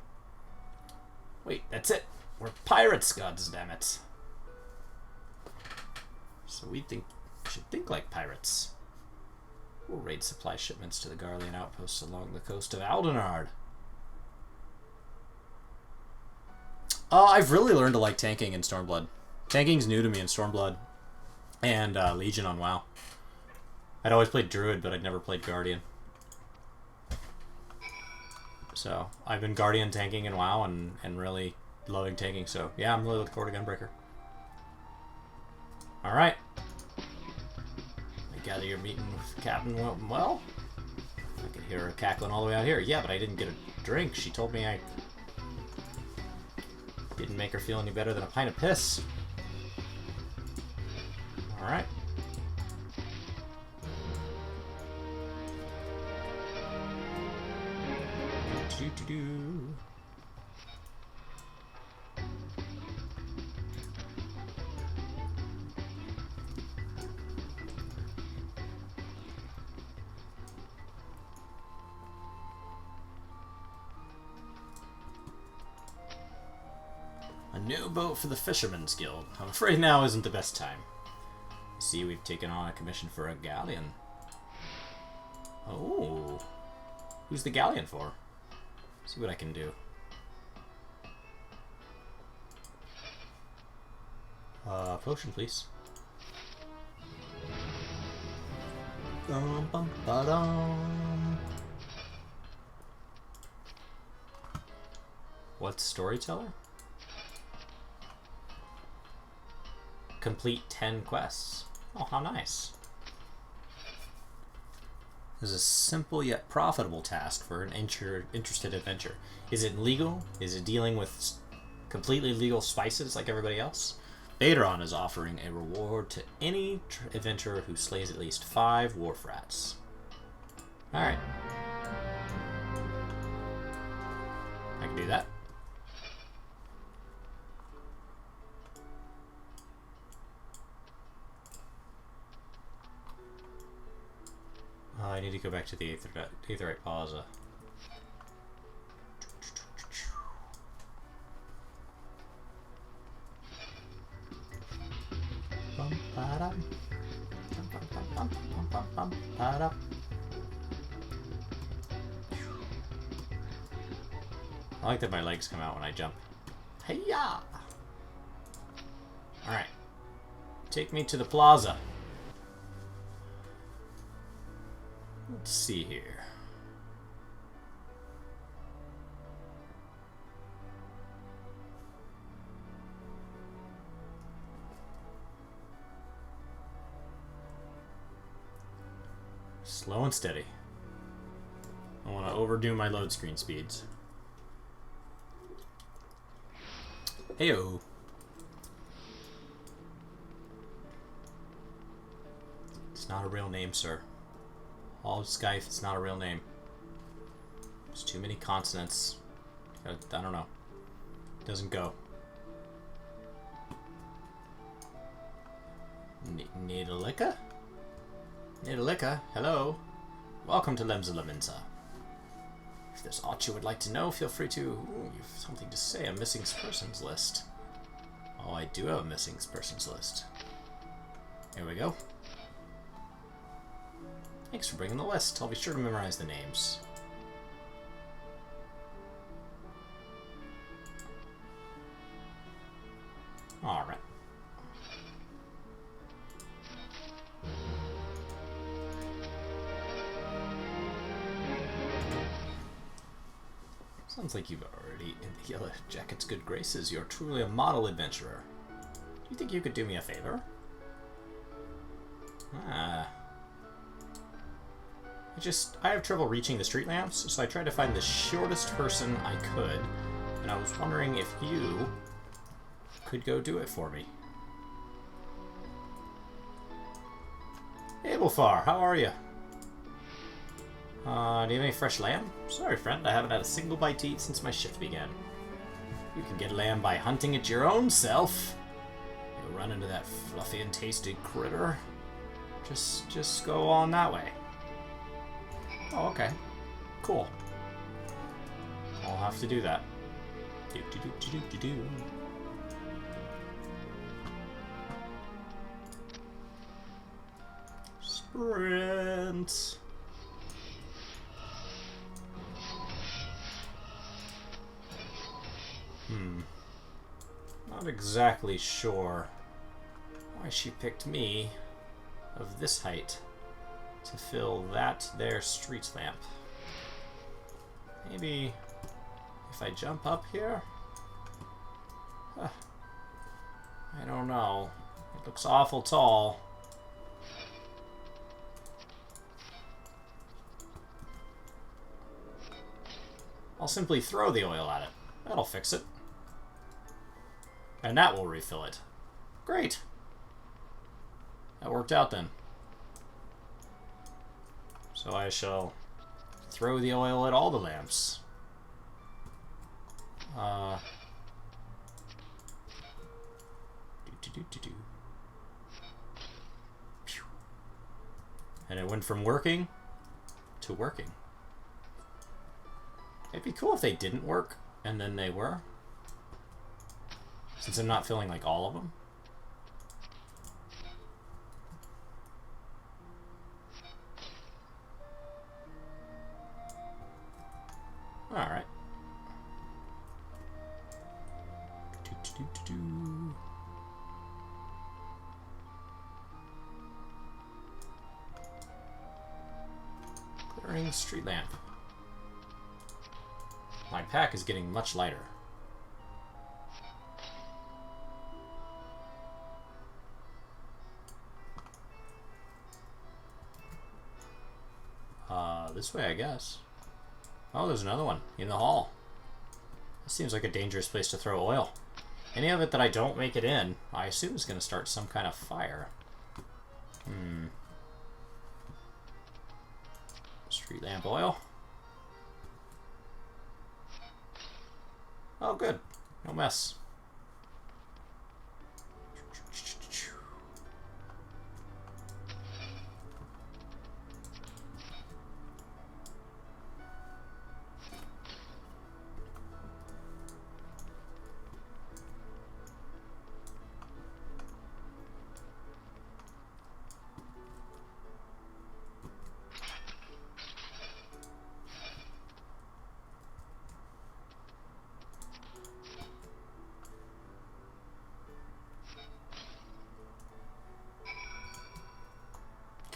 Wait, that's it. We're pirates, goddammit. So we should think like pirates. We'll raid supply shipments to the Garlean outposts along the coast of Aldenard. I've really learned to like tanking in Stormblood. Tanking's new to me in Stormblood and Legion on WoW. I'd always played Druid, but I'd never played Guardian. So I've been Guardian tanking in WoW and really loving tanking. So yeah, I'm really looking forward to Gunbreaker. Alright. I gather your meeting with the Captain went well? I could hear her cackling all the way out here. Yeah, but I didn't get a drink. She told me I didn't make her feel any better than a pint of piss. Alright. Do-do-do. A new boat for the Fisherman's Guild. I'm afraid now isn't the best time. See, we've taken on a commission for a galleon. Oh. Who's the galleon for? See what I can do. Potion, please. What's Storyteller? Complete 10 quests. Oh, how nice. This is a simple yet profitable task for an interested adventurer. Is it legal? Is it dealing with completely legal spices like everybody else? Baderon is offering a reward to any adventurer who slays at least 5 wharf rats. Alright. I can do that. I need to go back to the Aetherite Plaza. I like that my legs come out when I jump. Hey-ya! Alright. Take me to the plaza. Let's see here. Slow and steady. I want to overdo my load screen speeds. Heyo. It's not a real name, sir. All of Skype, it's not a real name. There's too many consonants. I don't know. It doesn't go. Nidalika? Nidalika, hello. Welcome to Lominsa. If there's aught you would like to know, feel free to... Ooh, you have something to say. A missing persons list. Oh, I do have a missing persons list. Here we go. Thanks for bringing the list. I'll be sure to memorize the names. Alright. Sounds like you've already in the Yellow Jacket's good graces. You're truly a model adventurer. Do you think you could do me a favor? I have trouble reaching the street lamps, so I tried to find the shortest person I could, and I was wondering if you could go do it for me. Ablefar, how are you? Do you have any fresh lamb? Sorry, friend, I haven't had a single bite to eat since my shift began. You can get lamb by hunting it your own self. You'll run into that fluffy and tasty critter. Just go on that way. Oh, okay. Cool. I'll have to do that. Do. Sprint. Not exactly sure why she picked me of this height to fill that there street lamp. Maybe if I jump up here? Huh. I don't know. It looks awful tall. I'll simply throw the oil at it. That'll fix it. And that will refill it. Great. That worked out then. So I shall throw the oil at all the lamps. And it went from working to working. It'd be cool if they didn't work and then they were. Since I'm not filling like all of them. Alright. Clearing street lamp. My pack is getting much lighter. this way, I guess. Oh, there's another one in the hall. This seems like a dangerous place to throw oil. Any of it that I don't make it in, I assume is going to start some kind of fire. Street lamp oil. Oh, good. No mess.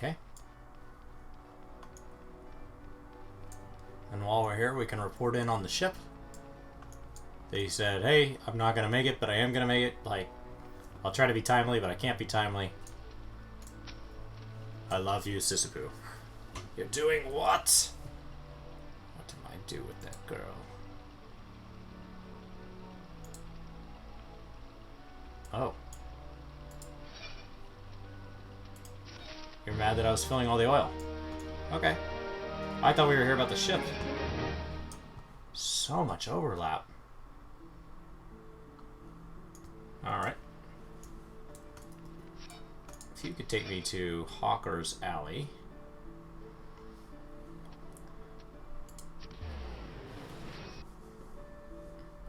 Okay. And while we're here, we can report in on the ship. They said, hey, I'm not going to make it, but I am going to make it. Like, I'll try to be timely, but I can't be timely. I love you, Sisapu. You're doing what? What do I do with that girl? Oh. You're mad that I was filling all the oil. Okay. I thought we were here about the ship. So much overlap. Alright. If you could take me to Hawker's Alley.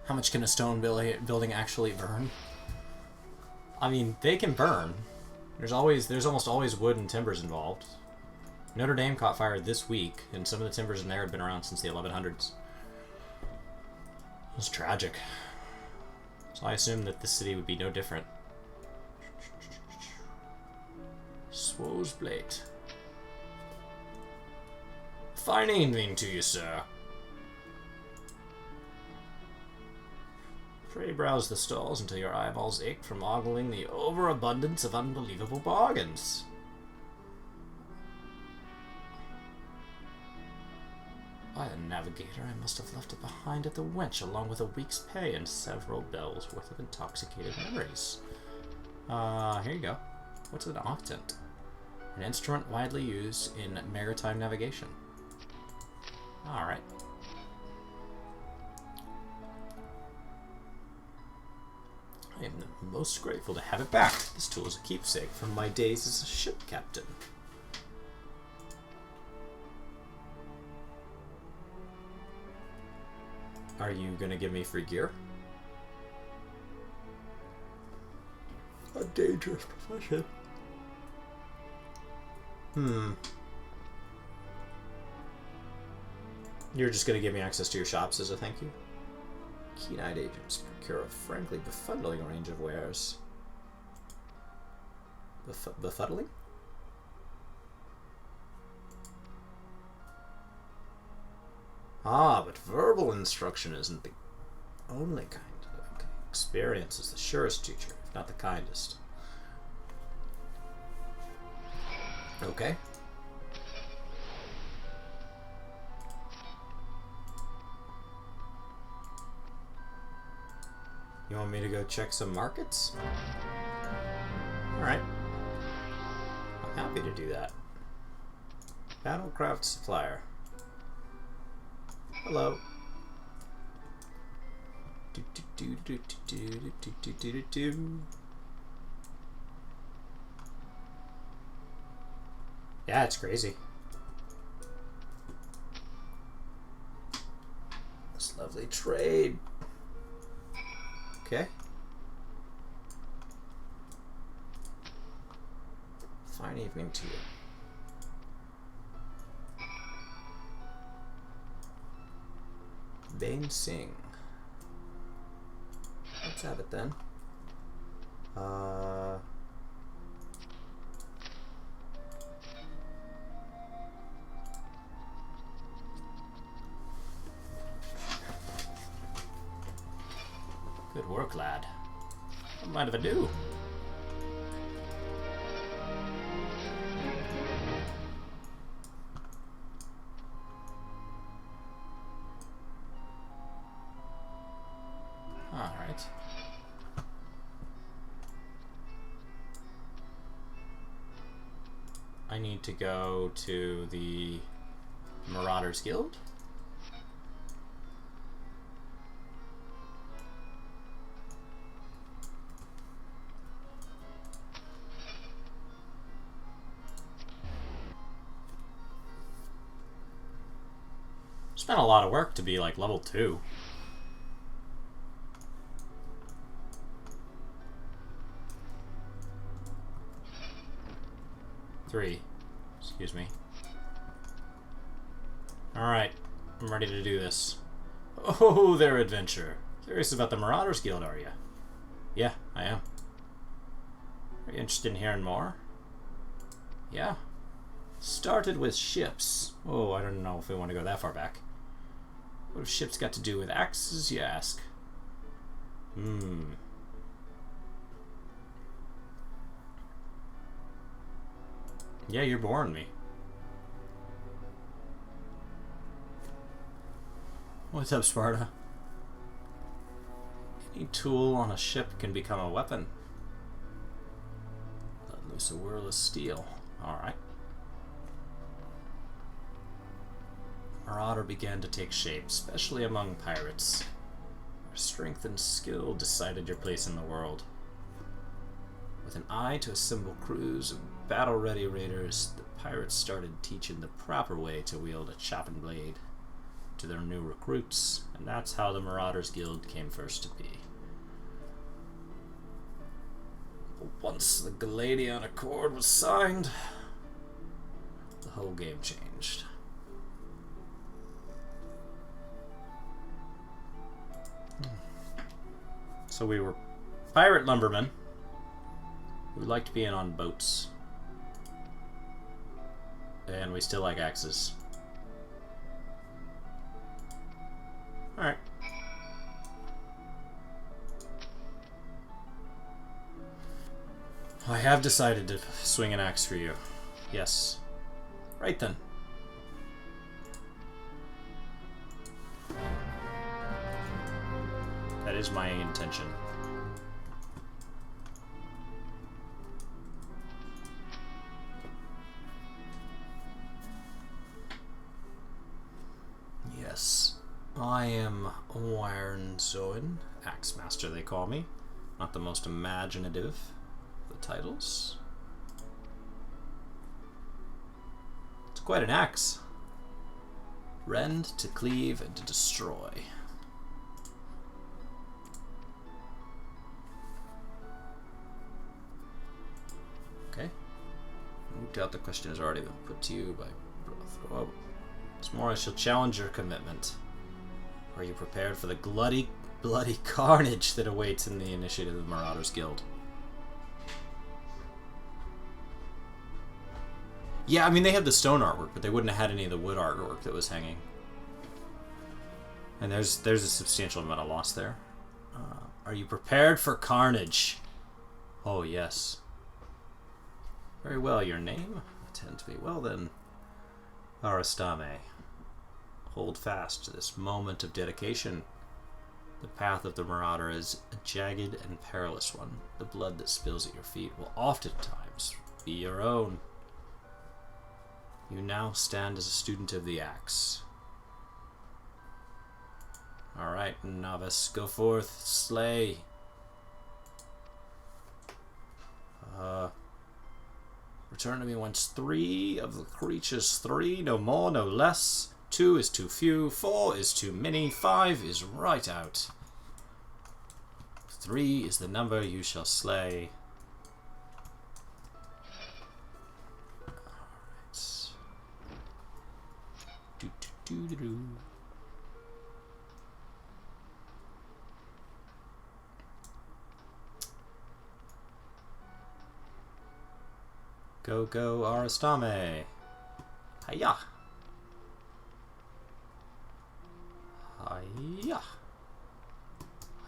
How much can a stone building actually burn? I mean, they can burn. There's almost always wood and timbers involved. Notre Dame caught fire this week, and some of the timbers in there had been around since the 1100s. It was tragic. So I assumed that this city would be no different. Swo's Plate. Fine evening to you, sir. Pray browse the stalls until your eyeballs ache from ogling the overabundance of unbelievable bargains. By the navigator, I must have left it behind at the Wench, along with a week's pay and several bells worth of intoxicated memories. Here you go. What's an octant? An instrument widely used in maritime navigation. Alright. I am most grateful to have it back. This tool is a keepsake from my days as a ship captain. Are you gonna give me free gear? A dangerous profession. You're just gonna give me access to your shops as a thank you? Keen-eyed agents procure a frankly befuddling range of wares. Befuddling? Ah, but verbal instruction isn't the only kind. Okay. Experience is the surest teacher, if not the kindest. Okay. You want me to go check some markets? Alright. I'm happy to do that. Battlecraft supplier. Hello. Yeah, it's crazy. This lovely trade. Okay. Fine evening to you. Bane Singh. Let's have it then. Good work, lad. What mind if I do? I need to go to the Marauders Guild. Spent a lot of work to be like level 2. Three. Excuse me. Alright, I'm ready to do this. Oh, their adventure. Curious about the Marauders Guild, are you? Yeah, I am. Are you interested in hearing more? Yeah. Started with ships. Oh, I don't know if we want to go that far back. What have ships got to do with axes, you ask? Yeah, you're boring me. What's up, Sparta? Any tool on a ship can become a weapon. Let loose a whirl of steel. Alright. Marauder began to take shape, especially among pirates. Your strength and skill decided your place in the world. With an eye to assemble crews of battle-ready raiders, the pirates started teaching the proper way to wield a chopping blade to their new recruits, and that's how the Marauders Guild came first to be. But once the Galadian Accord was signed, the whole game changed. So we were pirate lumbermen who liked being on boats. And we still like axes. Alright. I have decided to swing an axe for you. Yes. Right then. That is my intention. Yes. I am Zoin, Axe Master they call me. Not the most imaginative of the titles. It's quite an axe. Rend, to cleave, and to destroy. Okay. No doubt the question has already been put to you by Brothro. Once more, I shall challenge your commitment. Are you prepared for the bloody carnage that awaits in the initiative of the Marauders Guild? Yeah, I mean, they have the stone artwork, but they wouldn't have had any of the wood artwork that was hanging. And there's a substantial amount of loss there. Are you prepared for carnage? Oh, yes. Very well, your name? I tend to be. Well then, Arastame. Hold fast to this moment of dedication. The path of the Marauder is a jagged and perilous one. The blood that spills at your feet will oftentimes be your own. You now stand as a student of the axe. Alright, novice, go forth, slay. Return to me once 3 of the creatures. 3, no more, no less. 2 is too few. 4 is too many. 5 is right out. 3 is the number you shall slay. Alright. Do. Go, go, Arastame. Hiya. Hiya.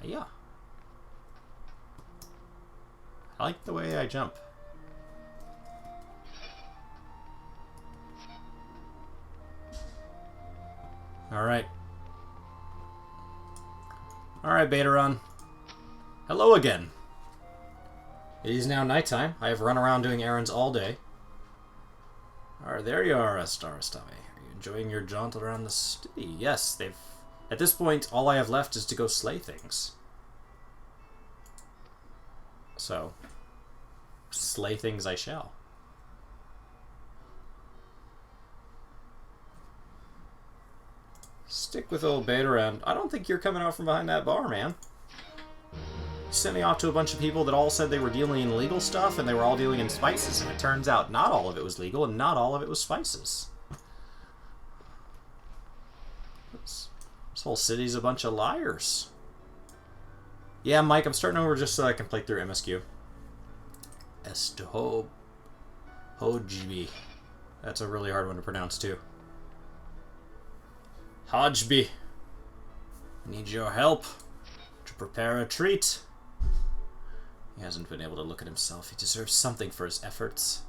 Hiya. I like the way I jump. Alright. Alright, Betaron. Hello again. It is now nighttime. I have run around doing errands all day. There you are, Starostami. Are you enjoying your jaunt around the city? Yes, they've... At this point, all I have left is to go slay things. So, slay things I shall. Stick with old Beta, I don't think you're coming out from behind that bar, man. You sent me off to a bunch of people that all said they were dealing in legal stuff, and they were all dealing in spices, and it turns out not all of it was legal, and not all of it was spices. This whole city's a bunch of liars. Yeah, Mike, I'm starting over just so I can play through MSQ. Hojbi. That's a really hard one to pronounce, too. Hojbi. I need your help to prepare a treat. He hasn't been able to look at himself. He deserves something for his efforts.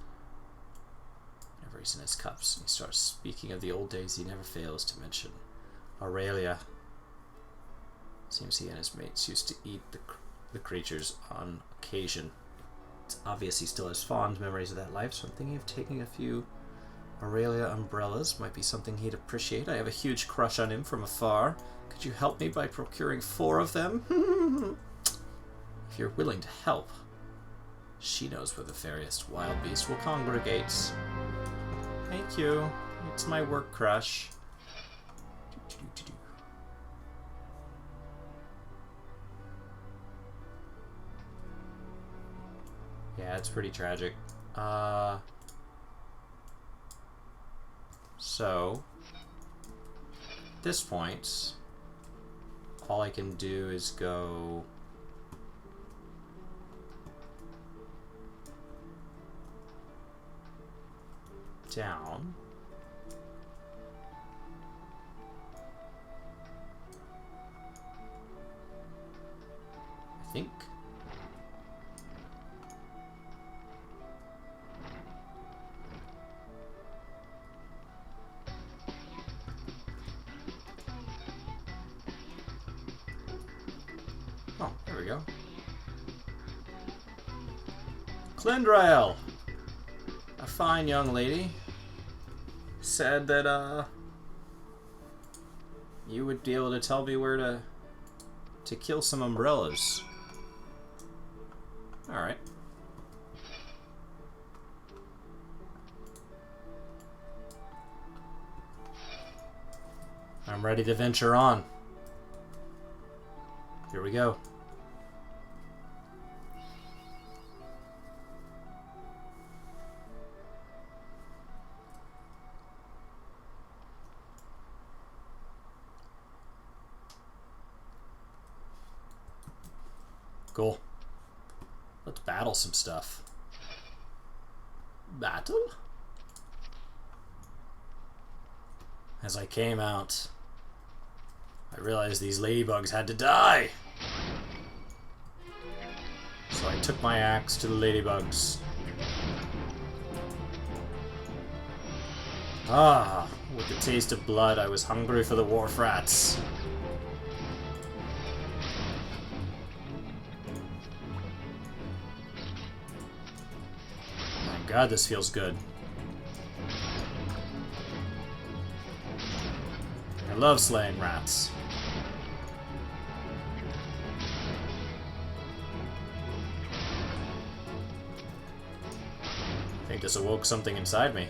Whenever he's in his cups and he starts speaking of the old days, he never fails to mention Aurelia. Seems he and his mates used to eat the creatures on occasion. It's obvious he still has fond memories of that life, so I'm thinking of taking a few Aurelia umbrellas. Might be something he'd appreciate. I have a huge crush on him from afar. Could you help me by procuring 4 of them? If you're willing to help. She knows where the fairest wild beast will congregate. Thank you. It's my work crush. Yeah, it's pretty tragic. So, at this point, all I can do is go down. I think. Oh, there we go. Clindrael! A fine young lady. Said that, you would be able to tell me where to kill some umbrellas. Alright. I'm ready to venture on. Here we go. Cool. Let's battle some stuff. Battle? As I came out, I realized these ladybugs had to die. So I took my axe to the ladybugs. Ah, with the taste of blood, I was hungry for the wharf rats. My God, this feels good. I love slaying rats. I think this awoke something inside me.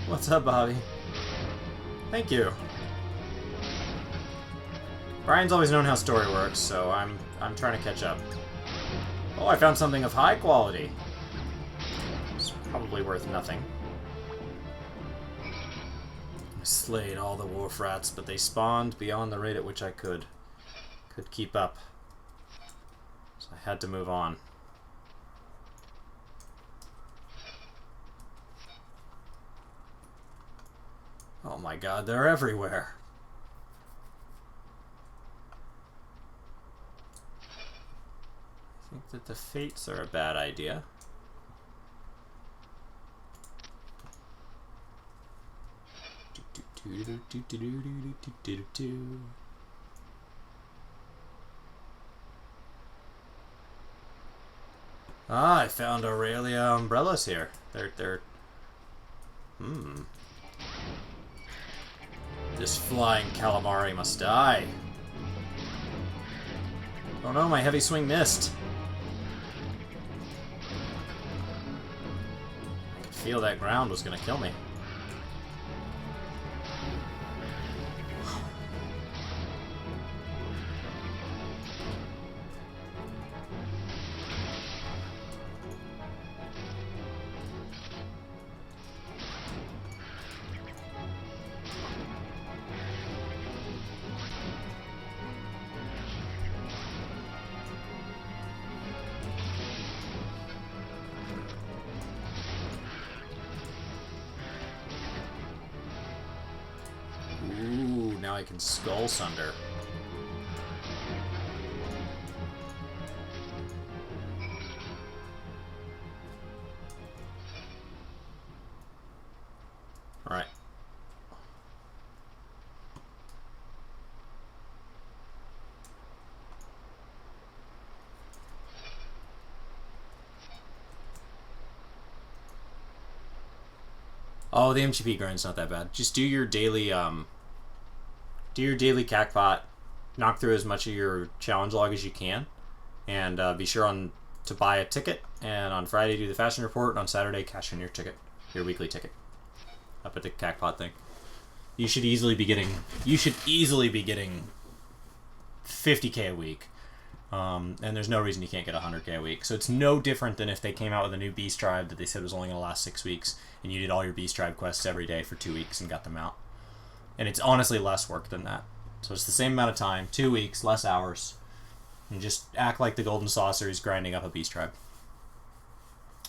What's up, Bobby? Thank you. Brian's always known how story works, so I'm trying to catch up. Oh, I found something of high quality. It's probably worth nothing. I slayed all the wharf rats, but they spawned beyond the rate at which I could keep up. So I had to move on. Oh my God, they're everywhere. think that the fates are a bad idea. Ah, I found Aurelia umbrellas here. They're This flying calamari must die. Oh no, my heavy swing missed. I could feel that ground was gonna kill me. Now I can Skull Sunder. Alright. Oh, the MGP grind's not that bad. Just do your daily, cackpot, knock through as much of your challenge log as you can, and be sure to buy a ticket, and on Friday do the fashion report, and on Saturday cash in your ticket, your weekly ticket, up at the cackpot thing. You should easily be getting 50k a week, and there's no reason you can't get 100k a week. So it's no different than if they came out with a new Beast Tribe that they said was only going to last 6 weeks, and you did all your Beast Tribe quests every day for 2 weeks and got them out. And it's honestly less work than that. So it's the same amount of time, 2 weeks, less hours, and just act like the Golden Saucer is grinding up a Beast Tribe.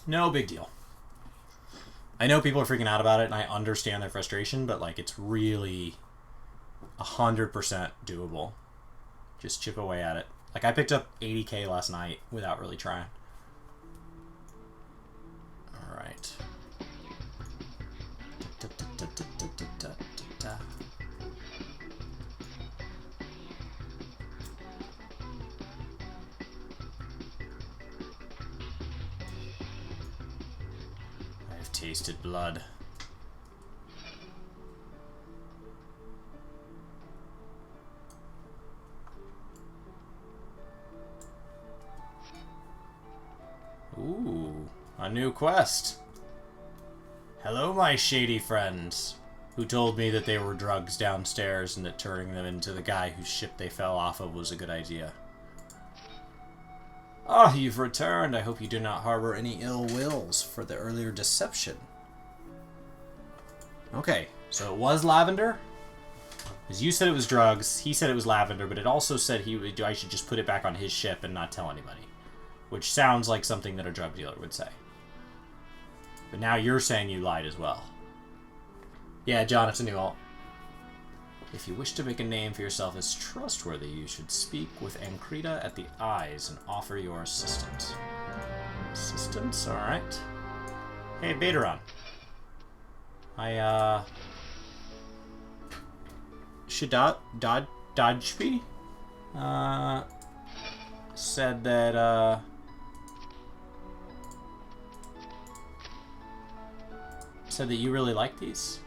No big deal. I know people are freaking out about it, and I understand their frustration, but like it's really 100% doable. Just chip away at it. Like I picked up 80k last night without really trying. All right. I've tasted blood. Ooh, a new quest. Hello, my shady friends, who told me that there were drugs downstairs and that turning them into the guy whose ship they fell off of was a good idea. Ah, you've returned. I hope you do not harbor any ill wills for the earlier deception. Okay, so it was lavender? Because you said it was drugs, he said it was lavender, but it also said I should just put it back on his ship and not tell anybody. Which sounds like something that a drug dealer would say. But now you're saying you lied as well. Yeah, John, it's a new alt. If you wish to make a name for yourself as trustworthy, you should speak with Ankrita at the Eyes and offer your assistance. Assistance? Alright. Hey, Bateron. Dodgeby? Said that, said that you really like these.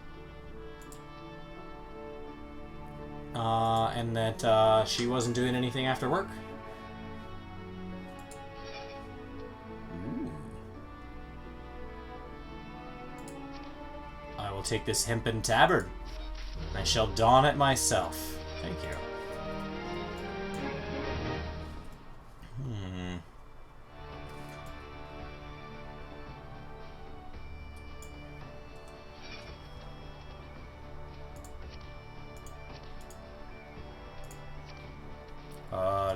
And that she wasn't doing anything after work. Ooh. I will take this hempen tabard. I shall don it myself. Thank you.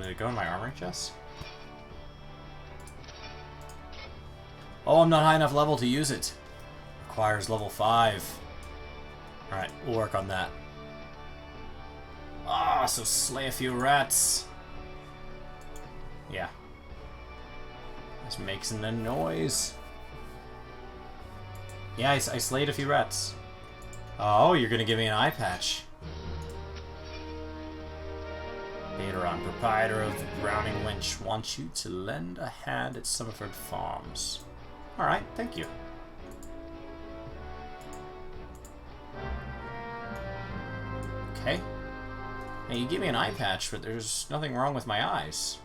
Did it go in my armory chest? Oh, I'm not high enough level to use it. Requires level 5. Alright, we'll work on that. Ah, so slay a few rats. Yeah. Just making a noise. Yeah, I slayed a few rats. Oh, you're gonna give me an eye patch. Bateron, proprietor of the Browning Winch, wants you to lend a hand at Summerford Farms. Alright, thank you. Okay. Now you give me an eye patch, but there's nothing wrong with my eyes.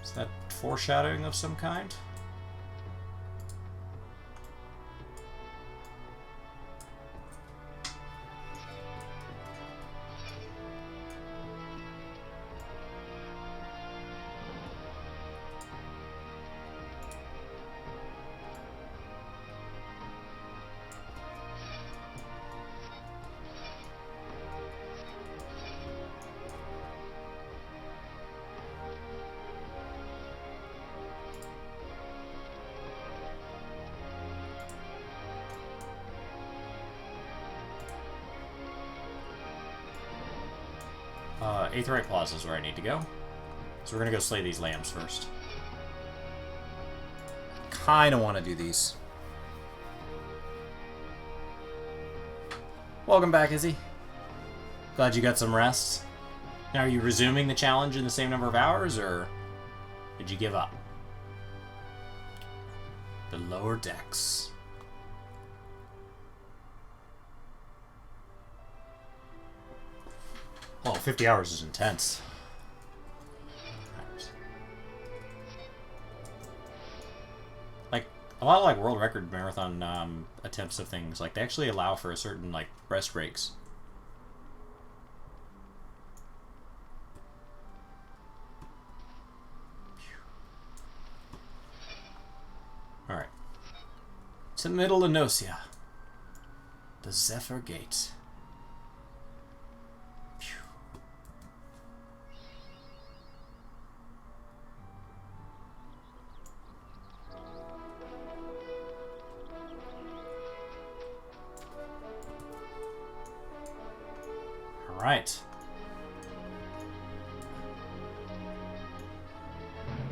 Is that foreshadowing of some kind? Aetheryte Plaza is where I need to go. So we're gonna go slay these lambs first. Kinda wanna do these. Welcome back, Izzy. Glad you got some rest. Now, are you resuming the challenge in the same number of hours, or did you give up? The lower decks. Oh, 50 hours is intense. Right. Like, a lot of, like, world record marathon attempts of things, like, they actually allow for a certain, like, rest breaks. Alright. To Middle Enosia. The Zephyr Gate. Right.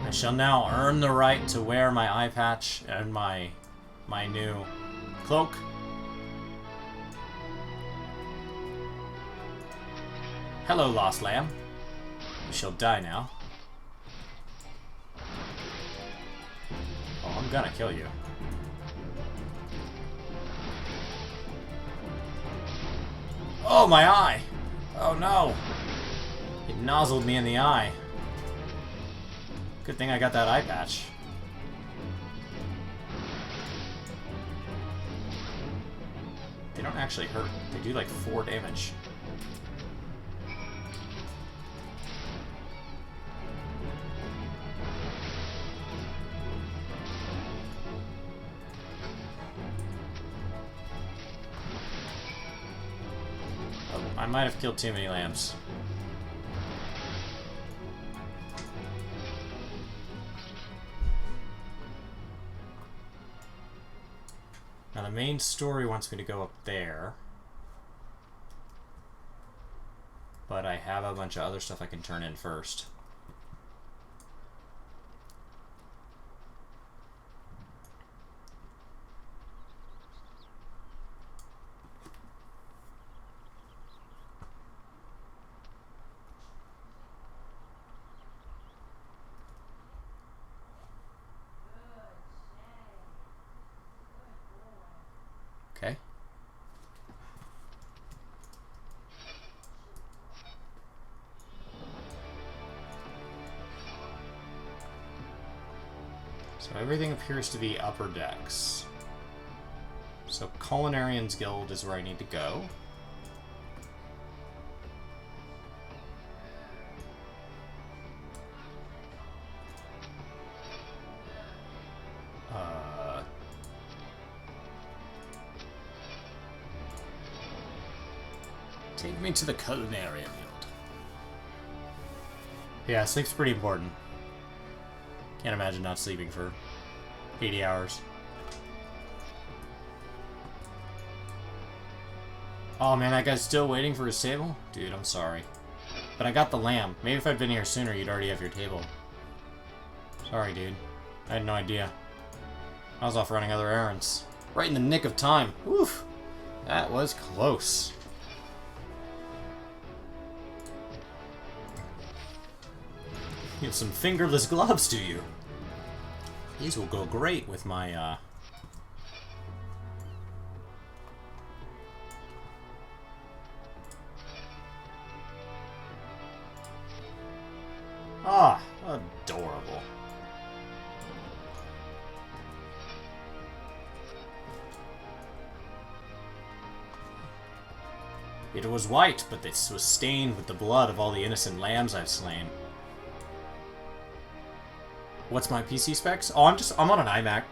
I shall now earn the right to wear my eye patch and my new cloak. Hello, lost lamb. You shall die now. Oh, I'm gonna kill you. Oh, my eye! Oh no! It nozzled me in the eye. Good thing I got that eye patch. They don't actually hurt. They do like 4 damage. I might have killed too many lambs. Now the main story wants me to go up there. But I have a bunch of other stuff I can turn in first. Okay. So everything appears to be upper decks. So Culinarian's Guild is where I need to go. Take me to the Culinarian Guild. Yeah, sleep's pretty important. Can't imagine not sleeping for 80 hours. Oh man, that guy's still waiting for his table? Dude, I'm sorry. But I got the lamb. Maybe if I'd been here sooner, you'd already have your table. So Sorry, dude. I had no idea. I was off running other errands. Right in the nick of time. Oof. That was close. You have some fingerless gloves, do you? These will go great with my, Ah, adorable. It was white, but this was stained with the blood of all the innocent lambs I've slain. What's my PC specs? Oh, I'm on an iMac.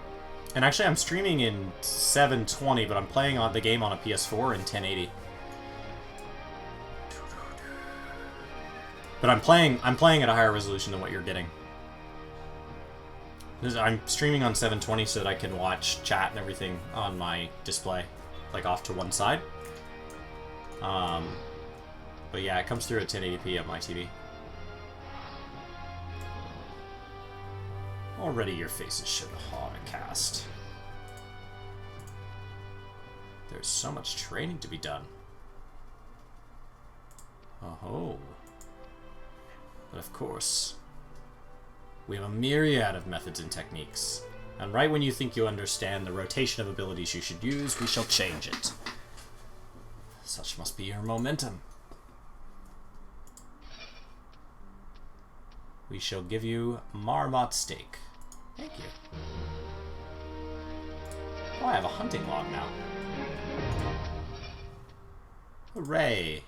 And actually I'm streaming in 720, but I'm playing on the game on a PS4 in 1080. But I'm playing at a higher resolution than what you're getting. I'm streaming on 720 so that I can watch chat and everything on my display, like off to one side. But yeah, it comes through at 1080p on my TV. Already your faces show the hard cast. There's so much training to be done. Oh. But of course, we have a myriad of methods and techniques. And right when you think you understand the rotation of abilities you should use, we shall change it. Such must be your momentum. We shall give you marmot steak. Thank you. Oh, I have a hunting log now. Hooray.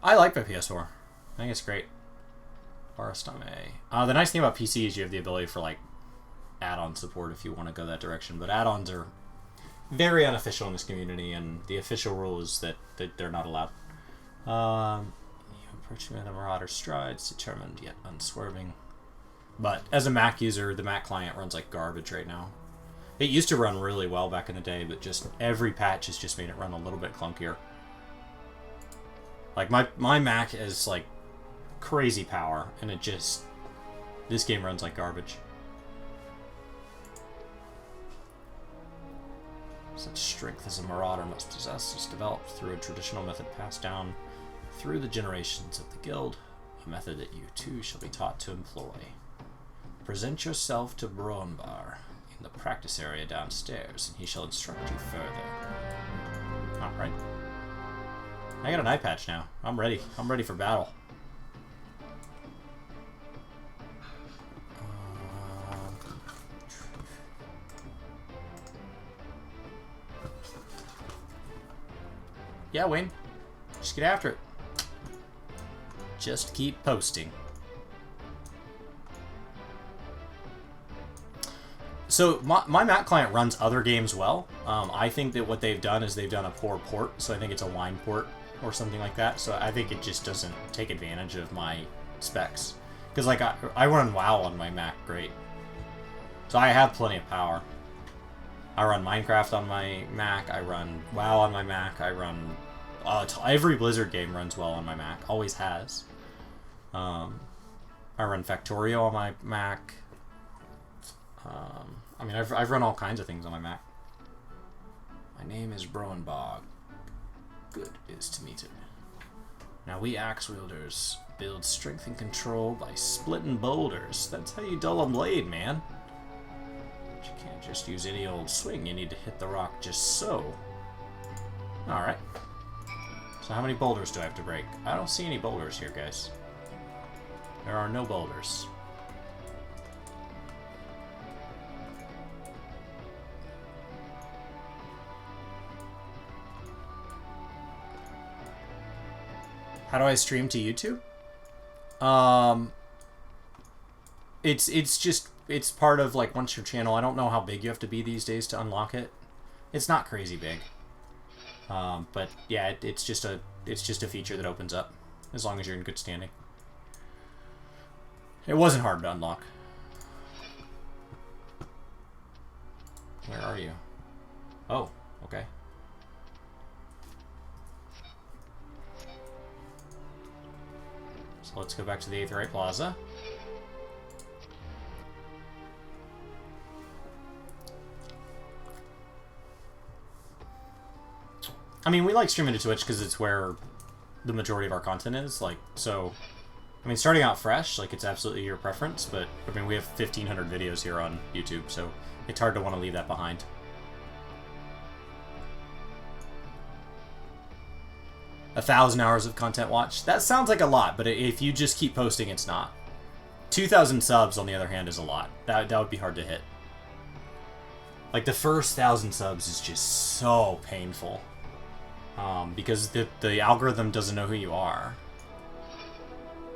I like my PS4. I think it's great. Barstame. The nice thing about PC is you have the ability for, like, add-on support if you want to go that direction. But add-ons are very unofficial in this community, and the official rule is that they're not allowed. You approach me with a Marauder strides, determined yet unswerving. But as a Mac user, the Mac client runs like garbage right now. It used to run really well back in the day, but just every patch has just made it run a little bit clunkier. Like, my Mac is, like, crazy power, and it just... This game runs like garbage. Such strength as a Marauder must possess is developed through a traditional method passed down through the generations of the guild, a method that you too shall be taught to employ. Present yourself to Broenbar in the practice area downstairs, and he shall instruct you further. Alright. I got an eye patch now. I'm ready. I'm ready for battle. Yeah, Wayne. Just get after it. Just keep posting. So, my Mac client runs other games well. I think that what they've done is they've done a poor port, so I think it's a wine port or something like that. So I think it just doesn't take advantage of my specs. Because, like, I run WoW on my Mac great. So I have plenty of power. I run Minecraft on my Mac, I run WoW on my Mac, I run... every Blizzard game runs well on my Mac. Always has. I run Factorio on my Mac. I mean, I've run all kinds of things on my Mac. My name is Broenbar. Good is to meet him. Now we axe wielders build strength and control by splitting boulders. That's how you dull a blade, man. But you can't just use any old swing. You need to hit the rock just so. Alright. So how many boulders do I have to break? I don't see any boulders here, guys. There are no boulders. How do I stream to YouTube? It's part of, like, once your channel. I don't know how big you have to be these days to unlock it. It's not crazy big. But yeah, it's just a feature that opens up as long as you're in good standing. It wasn't hard to unlock. Where are you? Oh, okay. So let's go back to the Aetheryte Plaza. I mean, we like streaming to Twitch because it's where the majority of our content is. Like, so, I mean, starting out fresh, like, it's absolutely your preference, but, I mean, we have 1,500 videos here on YouTube, so it's hard to want to leave that behind. A 1,000 hours of content watched. That sounds like a lot, but if you just keep posting, it's not. 2,000 subs, on the other hand, is a lot. That would be hard to hit. Like, the first 1,000 subs is just so painful. Because the algorithm doesn't know who you are.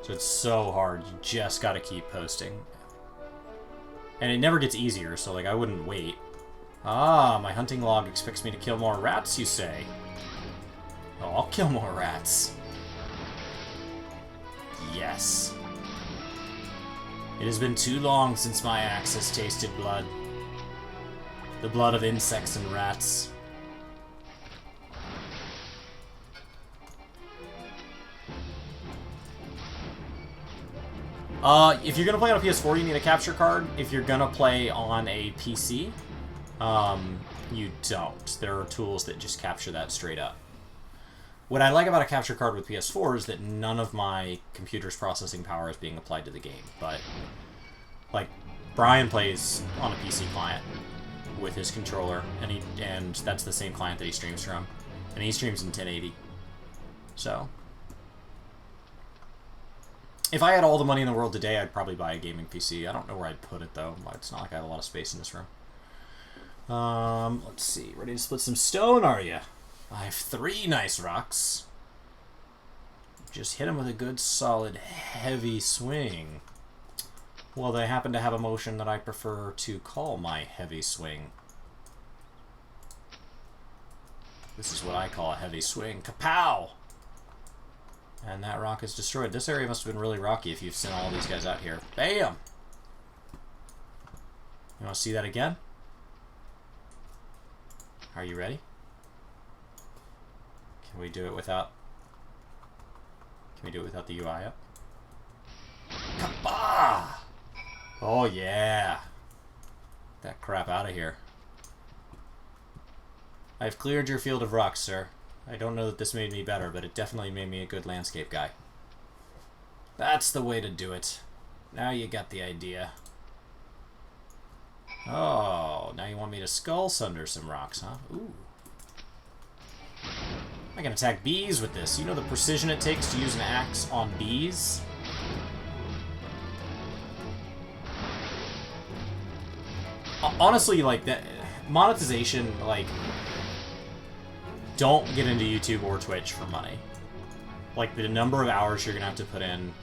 So it's so hard. You just gotta keep posting. And it never gets easier, so, like, I wouldn't wait. Ah, my hunting log expects me to kill more rats, you say? Oh, I'll kill more rats. Yes. It has been too long since my axe has tasted blood. The blood of insects and rats. If you're gonna play on a PS4, you need a capture card. If you're gonna play on a PC, you don't. There are tools that just capture that straight up. What I like about a capture card with PS4 is that none of my computer's processing power is being applied to the game. But, like, Brian plays on a PC client with his controller, and that's the same client that he streams from. And he streams in 1080. So, if I had all the money in the world today, I'd probably buy a gaming PC. I don't know where I'd put it, though. It's not like I have a lot of space in this room. Let's see. Ready to split some stone, are you? I have 3 nice rocks. Just hit them with a good, solid, heavy swing. Well, they happen to have a motion that I prefer to call my heavy swing. This is what I call a heavy swing. Kapow! And that rock is destroyed. This area must have been really rocky if you've sent all these guys out here. Bam! You want to see that again? Are you ready? Can we do it without... Can we do it without the UI up? Kabah! Oh yeah! That crap out of here. I've cleared your field of rocks, sir. I don't know that this made me better, but it definitely made me a good landscape guy. That's the way to do it. Now you got the idea. Oh, now you want me to skull sunder some rocks, huh? Ooh. I can attack bees with this. You know the precision it takes to use an axe on bees? Honestly, like, that monetization, like, don't get into YouTube or Twitch for money. Like, the number of hours you're gonna have to put in,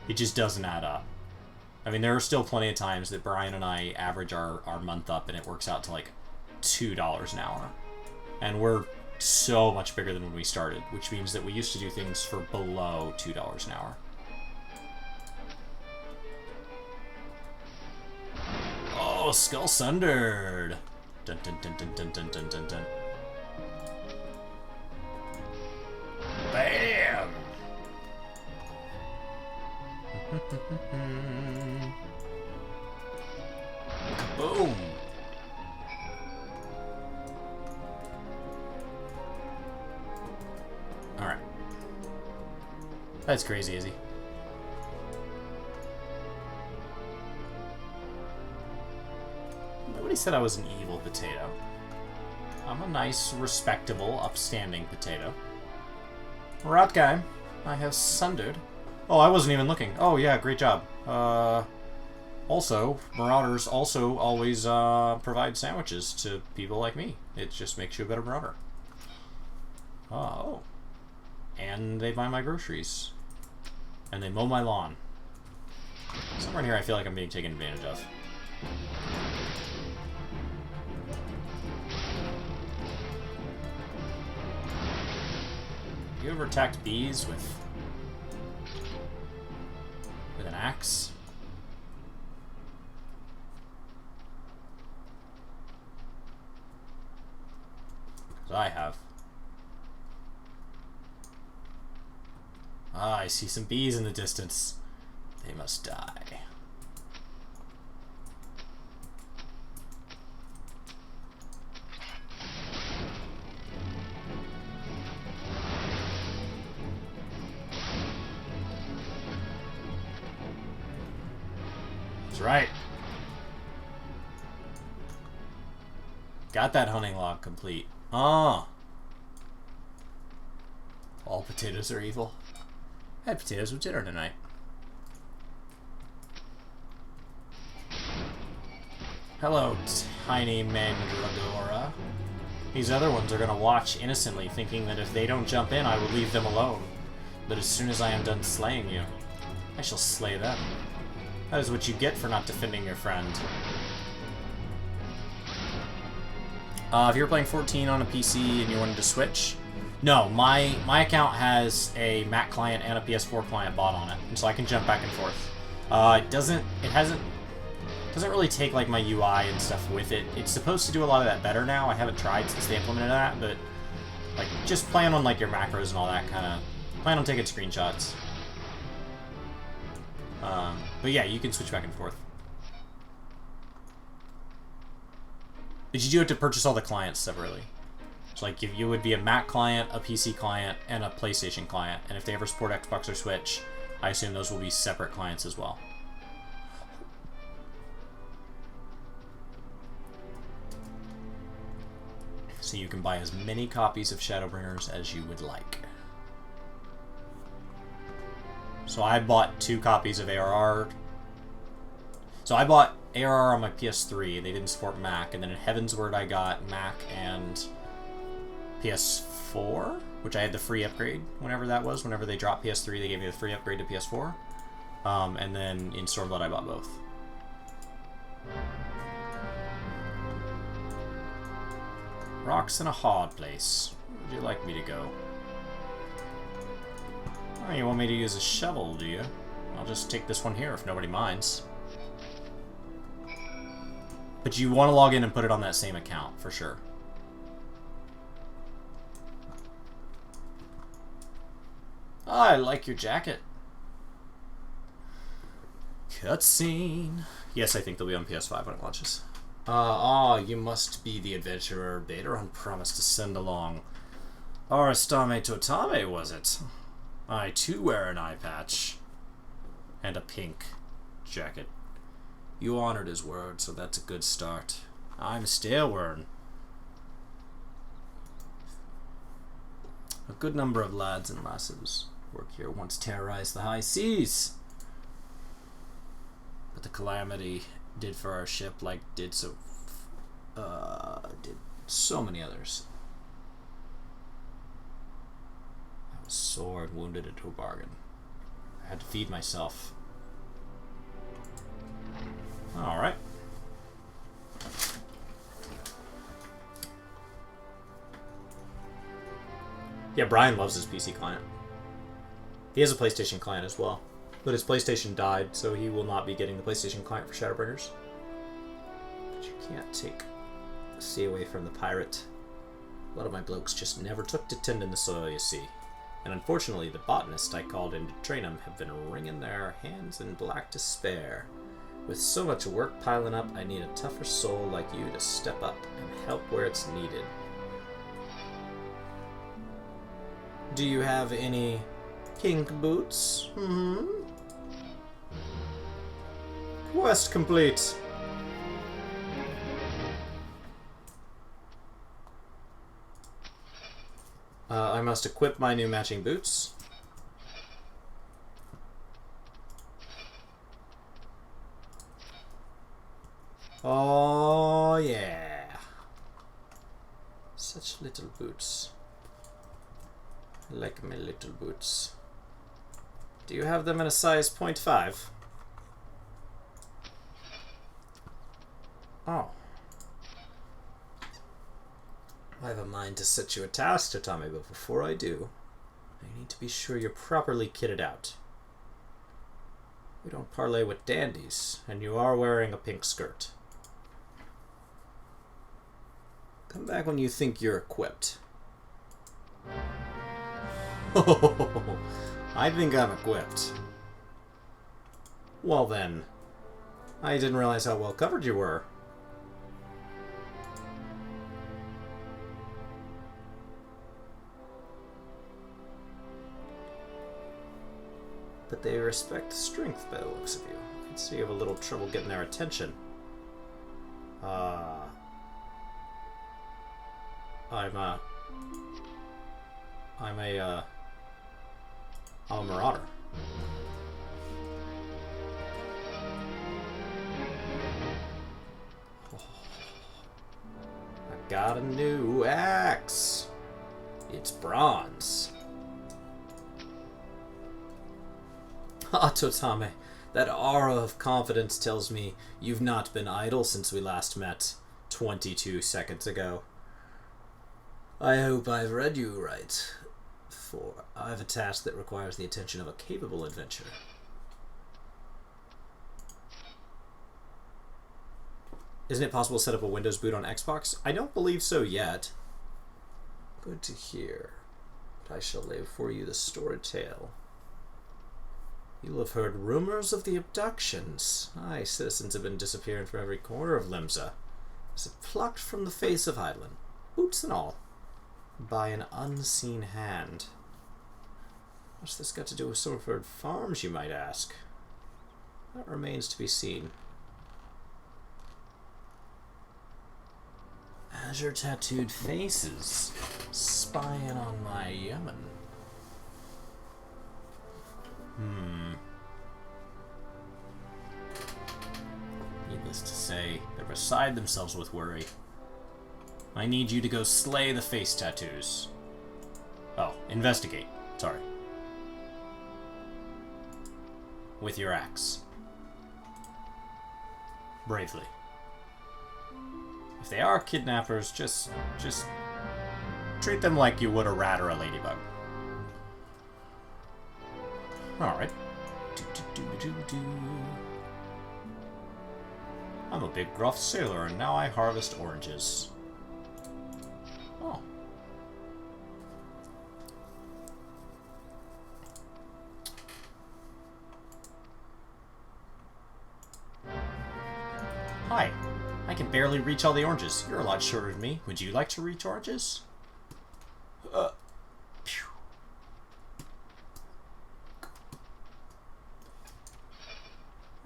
it just doesn't add up. I mean, there are still plenty of times that Brian and I average our month up and it works out to, like, $2 an hour. And we're so much bigger than when we started, which means that we used to do things for below $2 an hour. Oh, skull sundered! Dun dun dun dun dun dun dun dun dun. Bam! Boom! Alright. That's crazy, is he? Nobody said I was an evil potato. I'm a nice, respectable, upstanding potato. Rat guy, I have sundered. Oh, I wasn't even looking. Oh, yeah, great job. Also, Marauders also always provide sandwiches to people like me. It just makes you a better Marauder. Oh. And they buy my groceries. And they mow my lawn. Somewhere in here I feel like I'm being taken advantage of. You ever attacked bees with an axe? Because I have. Ah, I see some bees in the distance. They must die. That's right. Got that hunting log complete. Ah. All potatoes are evil. I had potatoes with dinner tonight. Hello, tiny Mandragora. These other ones are going to watch innocently, thinking that if they don't jump in, I will leave them alone. But as soon as I am done slaying you, I shall slay them. That is what you get for not defending your friend. If you're playing 14 on a PC and you wanted to switch, no, my account has a Mac client and a PS4 client bought on it, and so I can jump back and forth. It doesn't really take like my UI and stuff with it. It's supposed to do a lot of that better now. I haven't tried since they implemented that, but like just plan on like your macros and all that kind of. Plan on taking screenshots. But yeah, you can switch back and forth. But you do have to purchase all the clients separately. So like you would be a Mac client, a PC client, and a PlayStation client. And if they ever support Xbox or Switch, I assume those will be separate clients as well. So you can buy as many copies of Shadowbringers as you would like. So I bought 2 copies of ARR. So I bought ARR on my PS3. They didn't support Mac. And then in Heaven's Word I got Mac and PS4, which I had the free upgrade whenever that was. Whenever they dropped PS3, they gave me the free upgrade to PS4. And then in Stormblood I bought both. Rocks in a hard place. Where would you like me to go? Oh, you want me to use a shovel, do you? I'll just take this one here if nobody minds. But you want to log in and put it on that same account, for sure. Oh, I like your jacket. Cutscene. Yes, I think they'll be on PS5 when it launches. You must be the adventurer Baderon promised to send along. Aristame Totame, was it? I too wear an eye patch. And a pink jacket. You honored his word, so that's a good start. I'm Stalewern. A good number of lads and lasses work here once terrorized the high seas. But the calamity did for our ship like did so many others. I was sore and wounded into a bargain. I had to feed myself. Alright. Yeah, Brian loves his PC client. He has a PlayStation client as well. But his PlayStation died, so he will not be getting the PlayStation client for Shadowbringers. But you can't take the sea away from the pirate. A lot of my blokes just never took to tending the soil, you see. And unfortunately, the botanist I called in to train them have been wringing their hands in black despair. With so much work piling up, I need a tougher soul like you to step up and help where it's needed. Do you have any pink boots? Quest complete. I must equip my new matching boots. Oh yeah. Such little boots. I like my little boots. Do you have them in a size 0.5? Oh. I have a mind to set you a task, Tatami, but before I do, I need to be sure you're properly kitted out. We don't parley with dandies, and you are wearing a pink skirt. Come back when you think you're equipped. I think I'm equipped. Well then, I didn't realize how well covered you were. But they respect strength by the looks of you. So you have a little trouble getting their attention. I'm a marauder. I got a new axe. It's bronze. Ah, Totame, that aura of confidence tells me you've not been idle since we last met 22 seconds ago. I hope I've read you right, for I've a task that requires the attention of a capable adventurer. Isn't it possible to set up a Windows boot on Xbox? I don't believe so yet. Good to hear. But I shall lay before you the storied tale. You'll have heard rumors of the abductions. Aye, citizens have been disappearing from every corner of Limsa. As if plucked from the face of Hydaelyn, boots and all, by an unseen hand. What's this got to do with Silverford Farms, you might ask? That remains to be seen. Azure tattooed faces, spying on my yeoman. Needless to say, they're beside themselves with worry. I need you to go slay the face tattoos. Oh, investigate. Sorry. With your axe. Bravely. If they are kidnappers, just treat them like you would a rat or a ladybug. Alright. I'm a big gruff sailor, and now I harvest oranges. Oh. Hi. I can barely reach all the oranges. You're a lot shorter than me. Would you like to reach oranges?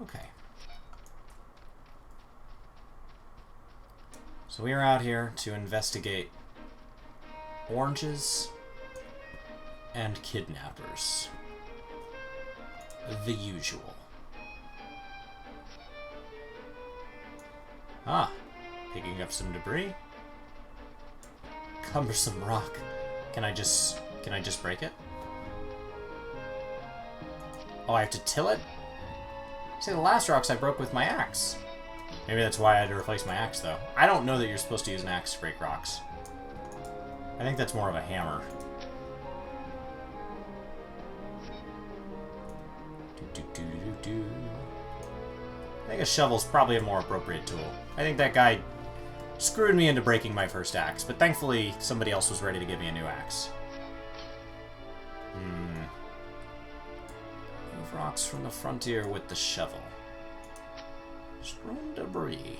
Okay. So we are out here to investigate oranges and kidnappers. The usual. Ah, picking up some debris. Cumbersome rock. Can I just break it? Oh, I have to till it? See, the last rocks I broke with my axe. Maybe that's why I had to replace my axe, though. I don't know that you're supposed to use an axe to break rocks. I think that's more of a hammer. I think a shovel's probably a more appropriate tool. I think that guy screwed me into breaking my first axe, but thankfully somebody else was ready to give me a new axe. Move rocks from the frontier with the shovel. Strewn debris.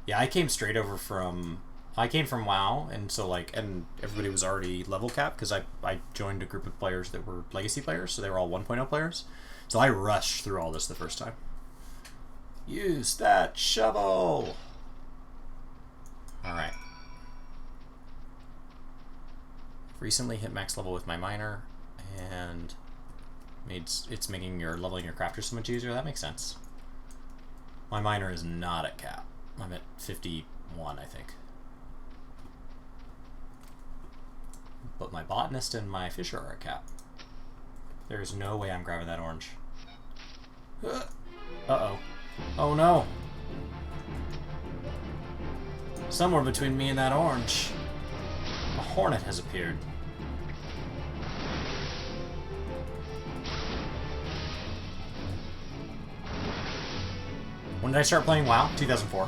Yeah, I came straight over from... I came from WoW, and so, like, and everybody was already level capped, because I joined a group of players that were Legacy players, so they were all 1.0 players. So I rushed through all this the first time. Use that shovel! Alright. Recently hit max level with my miner, and it's making your leveling your crafters so much easier. That makes sense. My miner is not at cap. I'm at 51, I think. But my botanist and my fisher are at cap. There's no way I'm grabbing that orange. Uh-oh. Oh no! Somewhere between me and that orange, a hornet has appeared. When did I start playing WoW? 2004.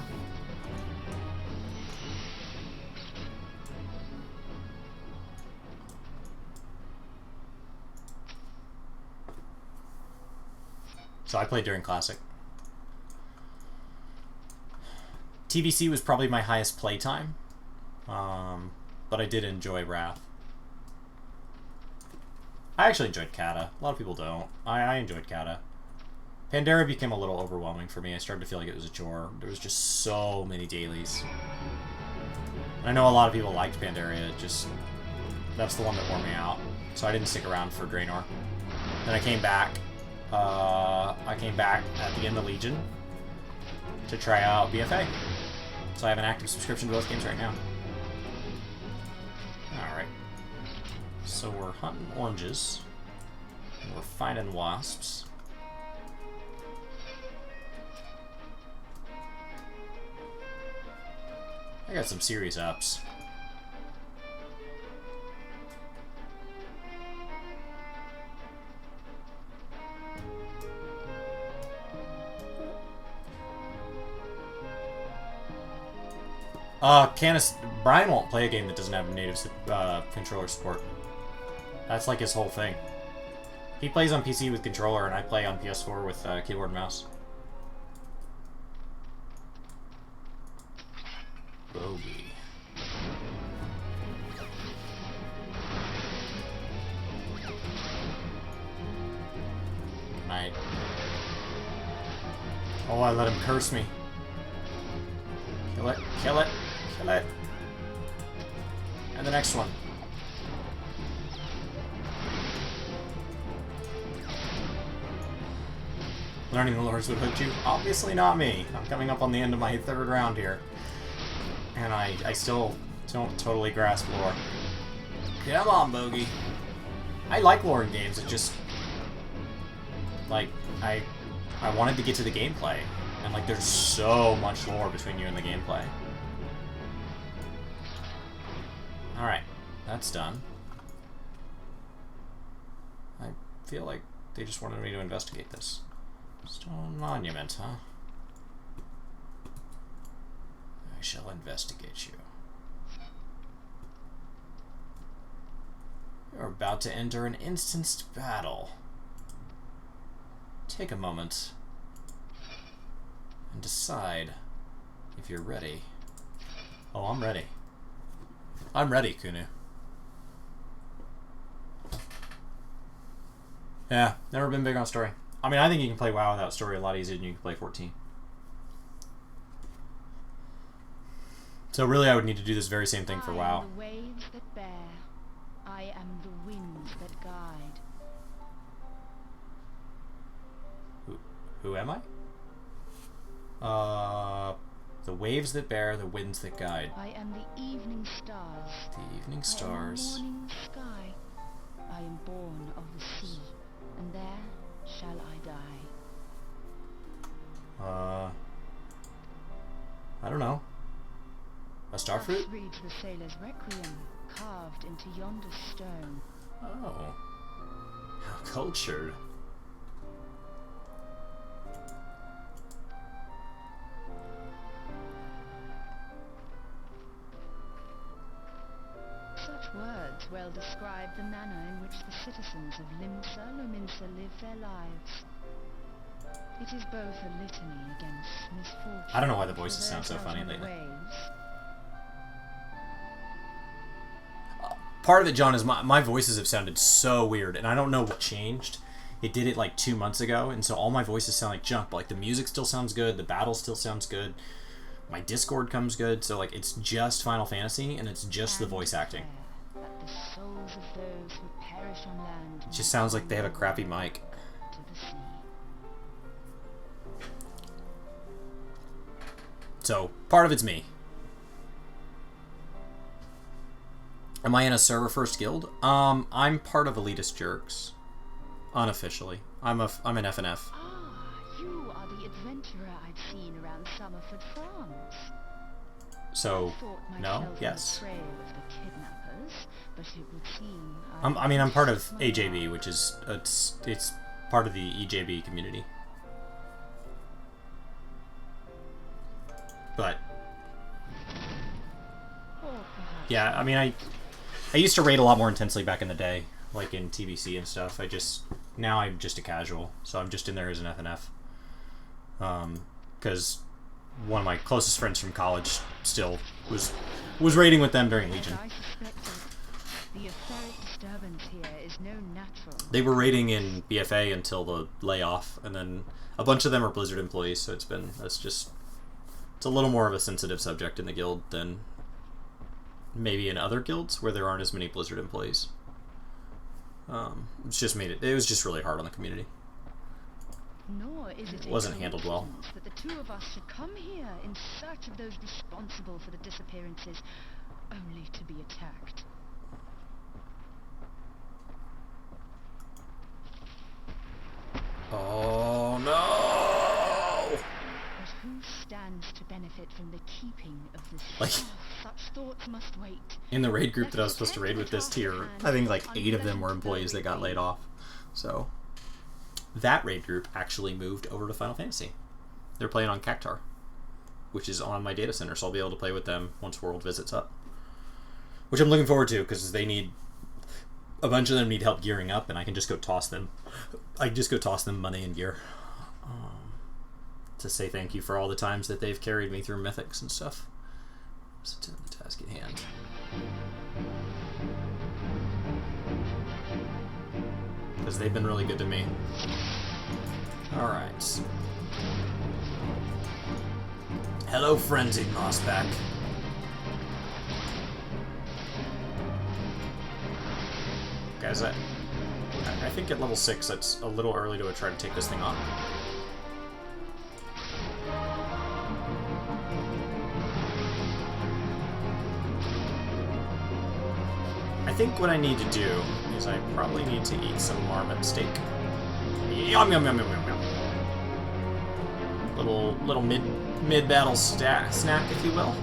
So I played during Classic. TBC was probably my highest playtime, but I did enjoy Wrath. I actually enjoyed Kata. A lot of people don't. I enjoyed Kata. Pandera became a little overwhelming for me. I started to feel like it was a chore. There was just so many dailies. I know a lot of people liked Pandaria, that's the one that wore me out. So I didn't stick around for Draenor. Then I came back. I came back at the end of Legion to try out BFA. So I have an active subscription to both games right now. Alright. So we're hunting oranges. And we're finding wasps. I got some serious ups. Brian won't play a game that doesn't have native controller support. That's like his whole thing. He plays on PC with controller, and I play on PS4 with keyboard and mouse. Bogey. Night. Oh, I let him curse me. Kill it, kill it, kill it. And the next one. Learning the lures would hook you? Obviously not me. I'm coming up on the end of my 3rd round here. And I still don't totally grasp lore. Come on, Bogey. I like lore in games, it just... Like, I wanted to get to the gameplay. And, like, there's so much lore between you and the gameplay. Alright, that's done. I feel like they just wanted me to investigate this. Stone monument, huh? I shall investigate you. You're about to enter an instanced battle. Take a moment and decide if you're ready. Oh, I'm ready. I'm ready, Kunu. Yeah, never been big on story. I mean, I think you can play WoW without story a lot easier than you can play 14. So really, I would need to do this very same thing for WoW. I am the waves that bear. I am the winds that guide. Who am I? The waves that bear, the winds that guide. I am the evening stars. The evening stars. I am the morning sky. I am born of the sea, and there shall I die. I don't know. A starfruit? Thus reads the sailor's requiem, carved into yonder stone. Oh. How cultured. Such words well describe the manner in which the citizens of Lominsa live their lives. It is both a litany against misfortune. I don't know why the voices sound so funny lately. Part of it, John, is my voices have sounded so weird, and I don't know what changed. It did it like 2 months ago, and so all my voices sound like junk, but like the music still sounds good, the battle still sounds good, my Discord comes good, so like it's just Final Fantasy, and it's just the voice acting. It just sounds like they have a crappy mic. So, part of it's me. Am I in a server first guild? I'm part of Elitist Jerks. Unofficially. I'm an FNF. Ah, you are the adventurer I've seen around Summerford Farms. So, no? Yes. But it would seem I'm part of AJB, which is it's part of the EJB community. But yeah, I mean, I used to raid a lot more intensely back in the day, like in TBC and stuff. I just Now I'm just a casual, so I'm just in there as an FNF. Because one of my closest friends from college still was raiding with them during Legion. As I suspected, the etheric disturbance here is no natural. They were raiding in BFA until the layoff, and then a bunch of them are Blizzard employees, so it's a little more of a sensitive subject in the guild than maybe in other guilds where there aren't as many Blizzard employees. It was just really hard on the community. Nor is it Wasn't handled well. that the two of us should come here in search of those responsible for the disappearances, only to be attacked. Oh no! But who stands to benefit from the keeping of this? Like, such thoughts must wait. in the raid group that I was supposed to raid with this tier, I think like 8 of them were employees that got laid off. So that raid group actually moved over to Final Fantasy. They're playing on Cactar, which is on my data center, so I'll be able to play with them once World Visit's up. Which I'm looking forward to, because a bunch of them need help gearing up, and I can just go toss them. I can just go toss them money and gear. To say thank you for all the times that they've carried me through mythics and stuff. So to the task at hand. Because they've been really good to me. Alright. Hello, Frenzied Mossback. Guys, I think at level 6 it's a little early to try to take this thing on. I think what I need to do is I probably need to eat some marmot steak. Yum yum yum yum yum yum. Little mid-battle snack, if you will.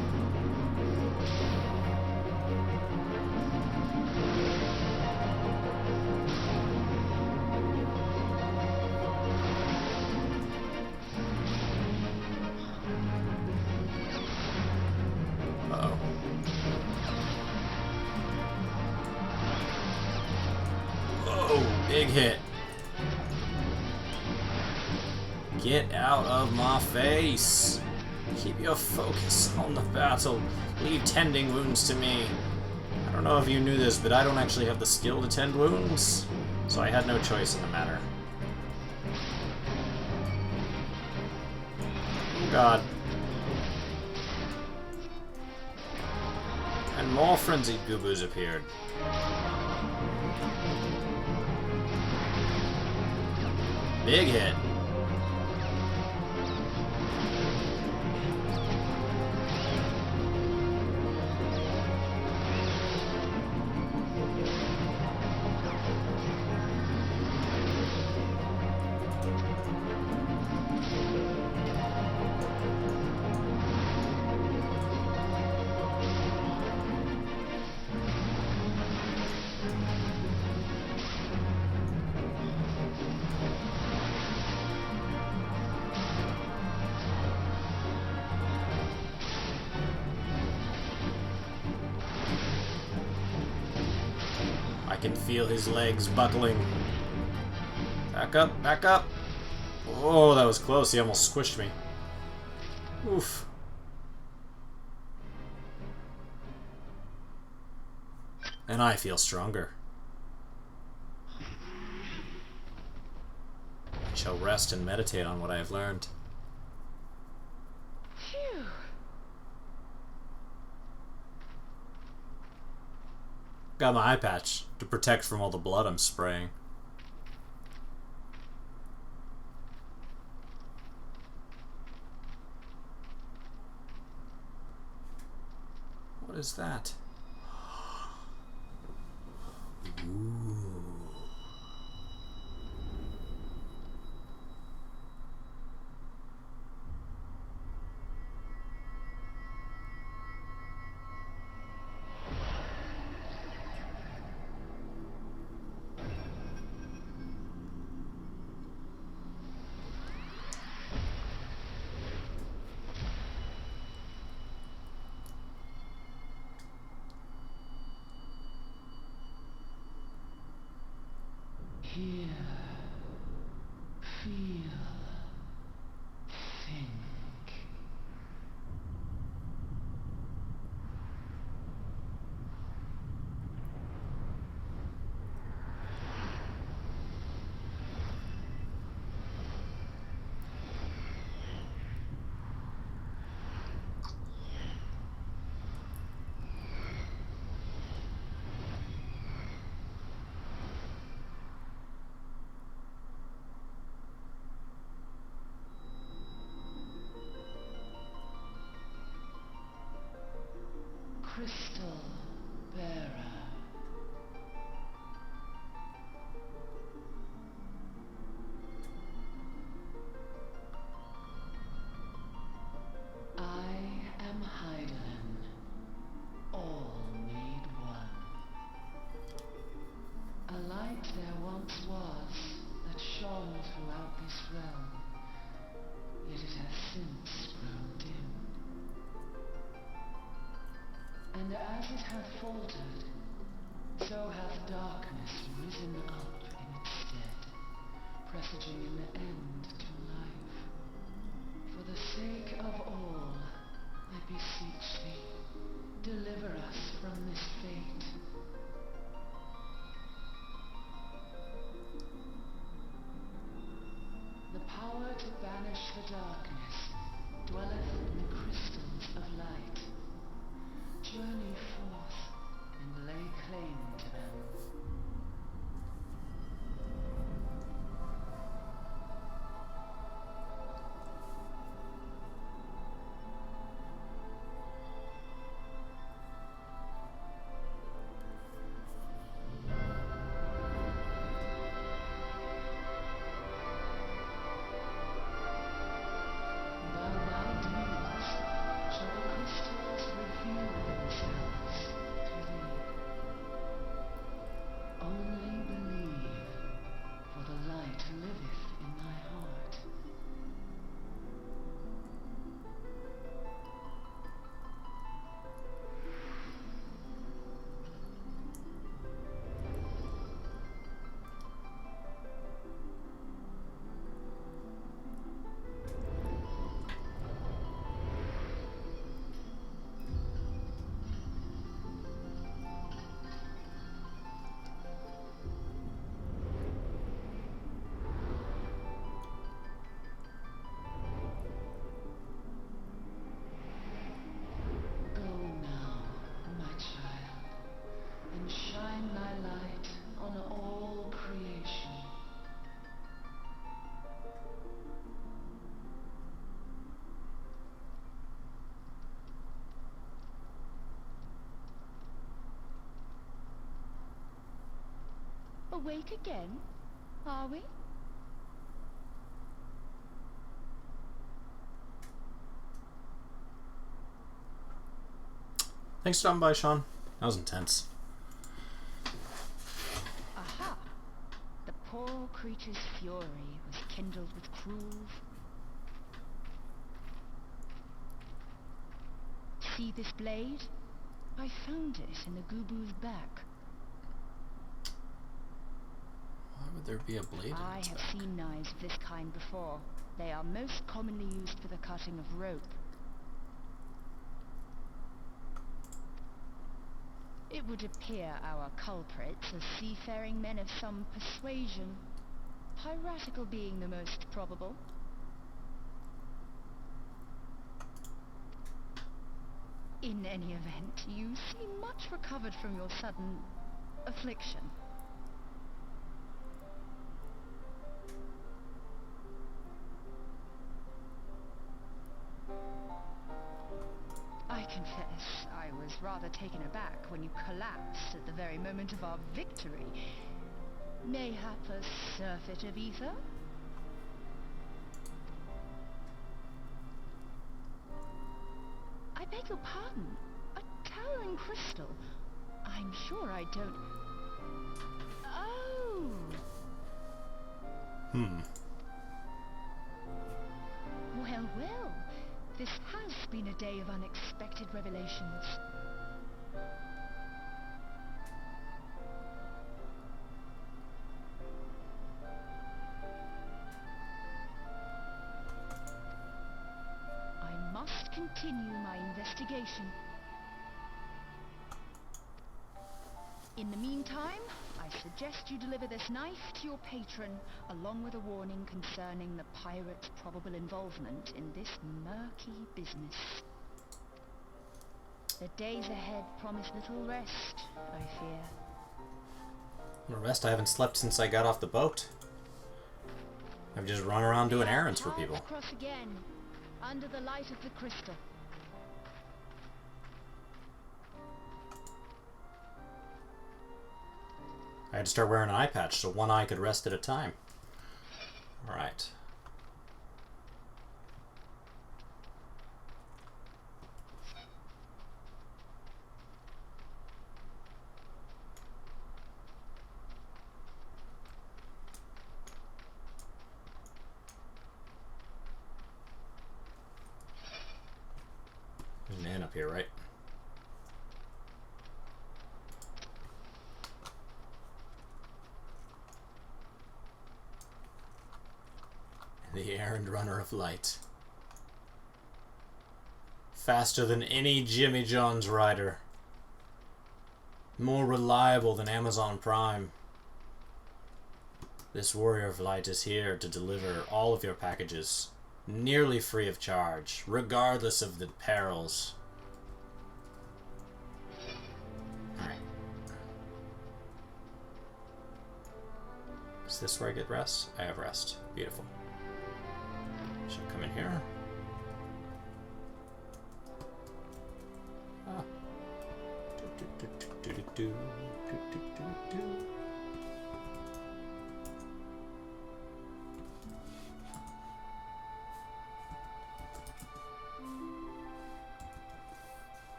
Big hit. Get out of my face. Keep your focus on the battle. Leave tending wounds to me. I don't know if you knew this, but I don't actually have the skill to tend wounds, so I had no choice in the matter. Oh god. And more frenzied goobers appeared. Big hit. I can feel his legs buckling. Back up, back up. Oh, that was close. He almost squished me. Oof. And I feel stronger. I shall rest and meditate on what I have learned. Phew. Got my eye patch to protect from all the blood I'm spraying. What is that? Ooh. Here. Feel. Think. Crystal Bearer. I am Heidelin, all made one. A light there once was that shone throughout this realm, yet it has since grown dim. And as it hath faltered, so hath darkness risen up in its stead, presaging an end to life. For the sake of all, I beseech thee, deliver us from this fate. The power to banish the darkness dwelleth in the crystals of light. Journey forth and lay claim to them. By thy deeds shall the crystals reveal themselves to thee. Only believe, for the light liveth in thy heart. Go now, my child, and shine thy light on all creation. Awake again, are we? Thanks for stopping by, Sean. That was intense. Aha! The poor creature's fury was kindled with cruel... See this blade? I found it in the Gubu's back. Why would there be a blade in I its have back? seen knives of this kind before. They are most commonly used for the cutting of rope. It would appear our culprits are seafaring men of some persuasion, piratical being the most probable. In any event, you seem much recovered from your sudden affliction. I confess, I was rather taken aback when you collapsed at the very moment of our victory. Mayhap a surfeit of ether? I beg your pardon. A towering crystal. I'm sure I don't... Oh! Well, well. This has been a day of unexpected revelations. continue my investigation. In the meantime, I suggest you deliver this knife to your patron, along with a warning concerning the pirate's probable involvement in this murky business. The days ahead promise little rest, I fear. The rest, I haven't slept since I got off the boat. I've just run around doing errands for people. Cross again, under the light of the crystal. I had to start wearing an eye patch so one eye could rest at a time. Alright. There's an inn up here, right? The errand runner of light. Faster than any Jimmy John's rider. More reliable than Amazon Prime. This warrior of light is here to deliver all of your packages, nearly free of charge, regardless of the perils. Alright. Is this where I get rest? I have rest. Beautiful. Should come in here. Ah.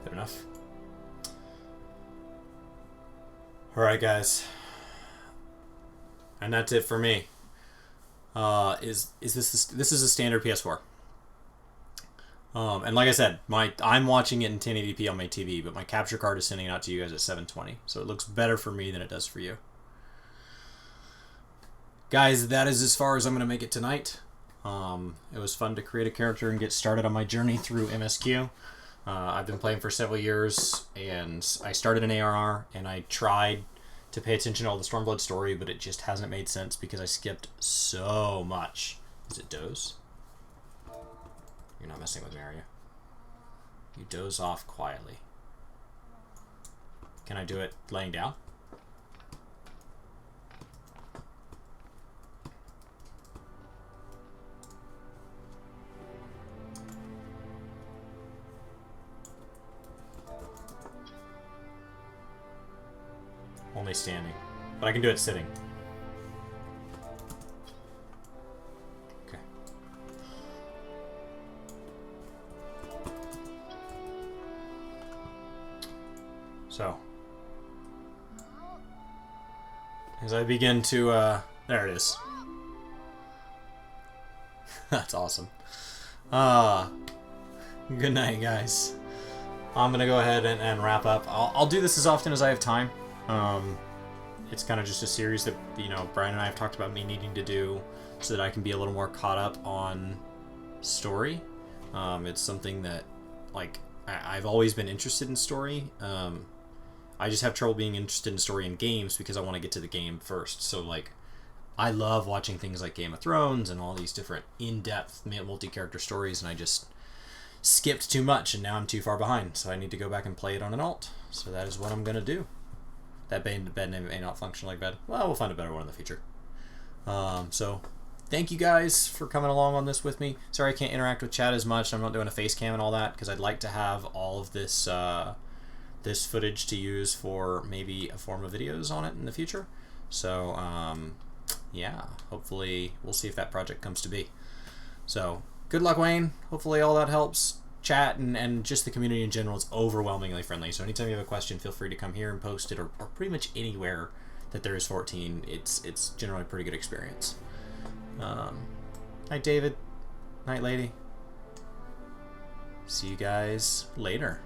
Good enough. Alright, guys. And that's it for me. This is a standard PS4. And like I said, I'm watching it in 1080p on my TV, but my capture card is sending it out to you guys at 720. So it looks better for me than it does for you. Guys, that is as far as I'm going to make it tonight. It was fun to create a character and get started on my journey through MSQ. I've been playing for several years, and I started in ARR, and I tried to pay attention to all the Stormblood story, but it just hasn't made sense because I skipped so much. Is it doze? You're not messing with me, are you? You doze off quietly. Can I do it laying down? Only standing. But I can do it sitting. Okay. So. As I begin to, there it is. That's awesome. Good night, guys. I'm gonna go ahead and wrap up. I'll do this as often as I have time. It's kind of just a series that, you know, Brian and I have talked about me needing to do so that I can be a little more caught up on story. It's something that, like, I've always been interested in story. I just have trouble being interested in story in games because I want to get to the game first. So, like, I love watching things like Game of Thrones and all these different in-depth multi-character stories, and I just skipped too much, and now I'm too far behind. So I need to go back and play it on an alt. So that is what I'm going to do. That bed name may not function like bed. Well, we'll find a better one in the future. So, thank you guys for coming along on this with me. Sorry I can't interact with chat as much. I'm not doing a face cam and all that because I'd like to have all of this this footage to use for maybe a form of videos on it in the future. So, yeah, hopefully we'll see if that project comes to be. So, good luck, Wayne. Hopefully all that helps. Chat and just the community in general is overwhelmingly friendly, so anytime you have a question, feel free to come here and post it, or pretty much anywhere that there is 14. It's generally a pretty good experience. Night, David. Night, lady. see you guys later.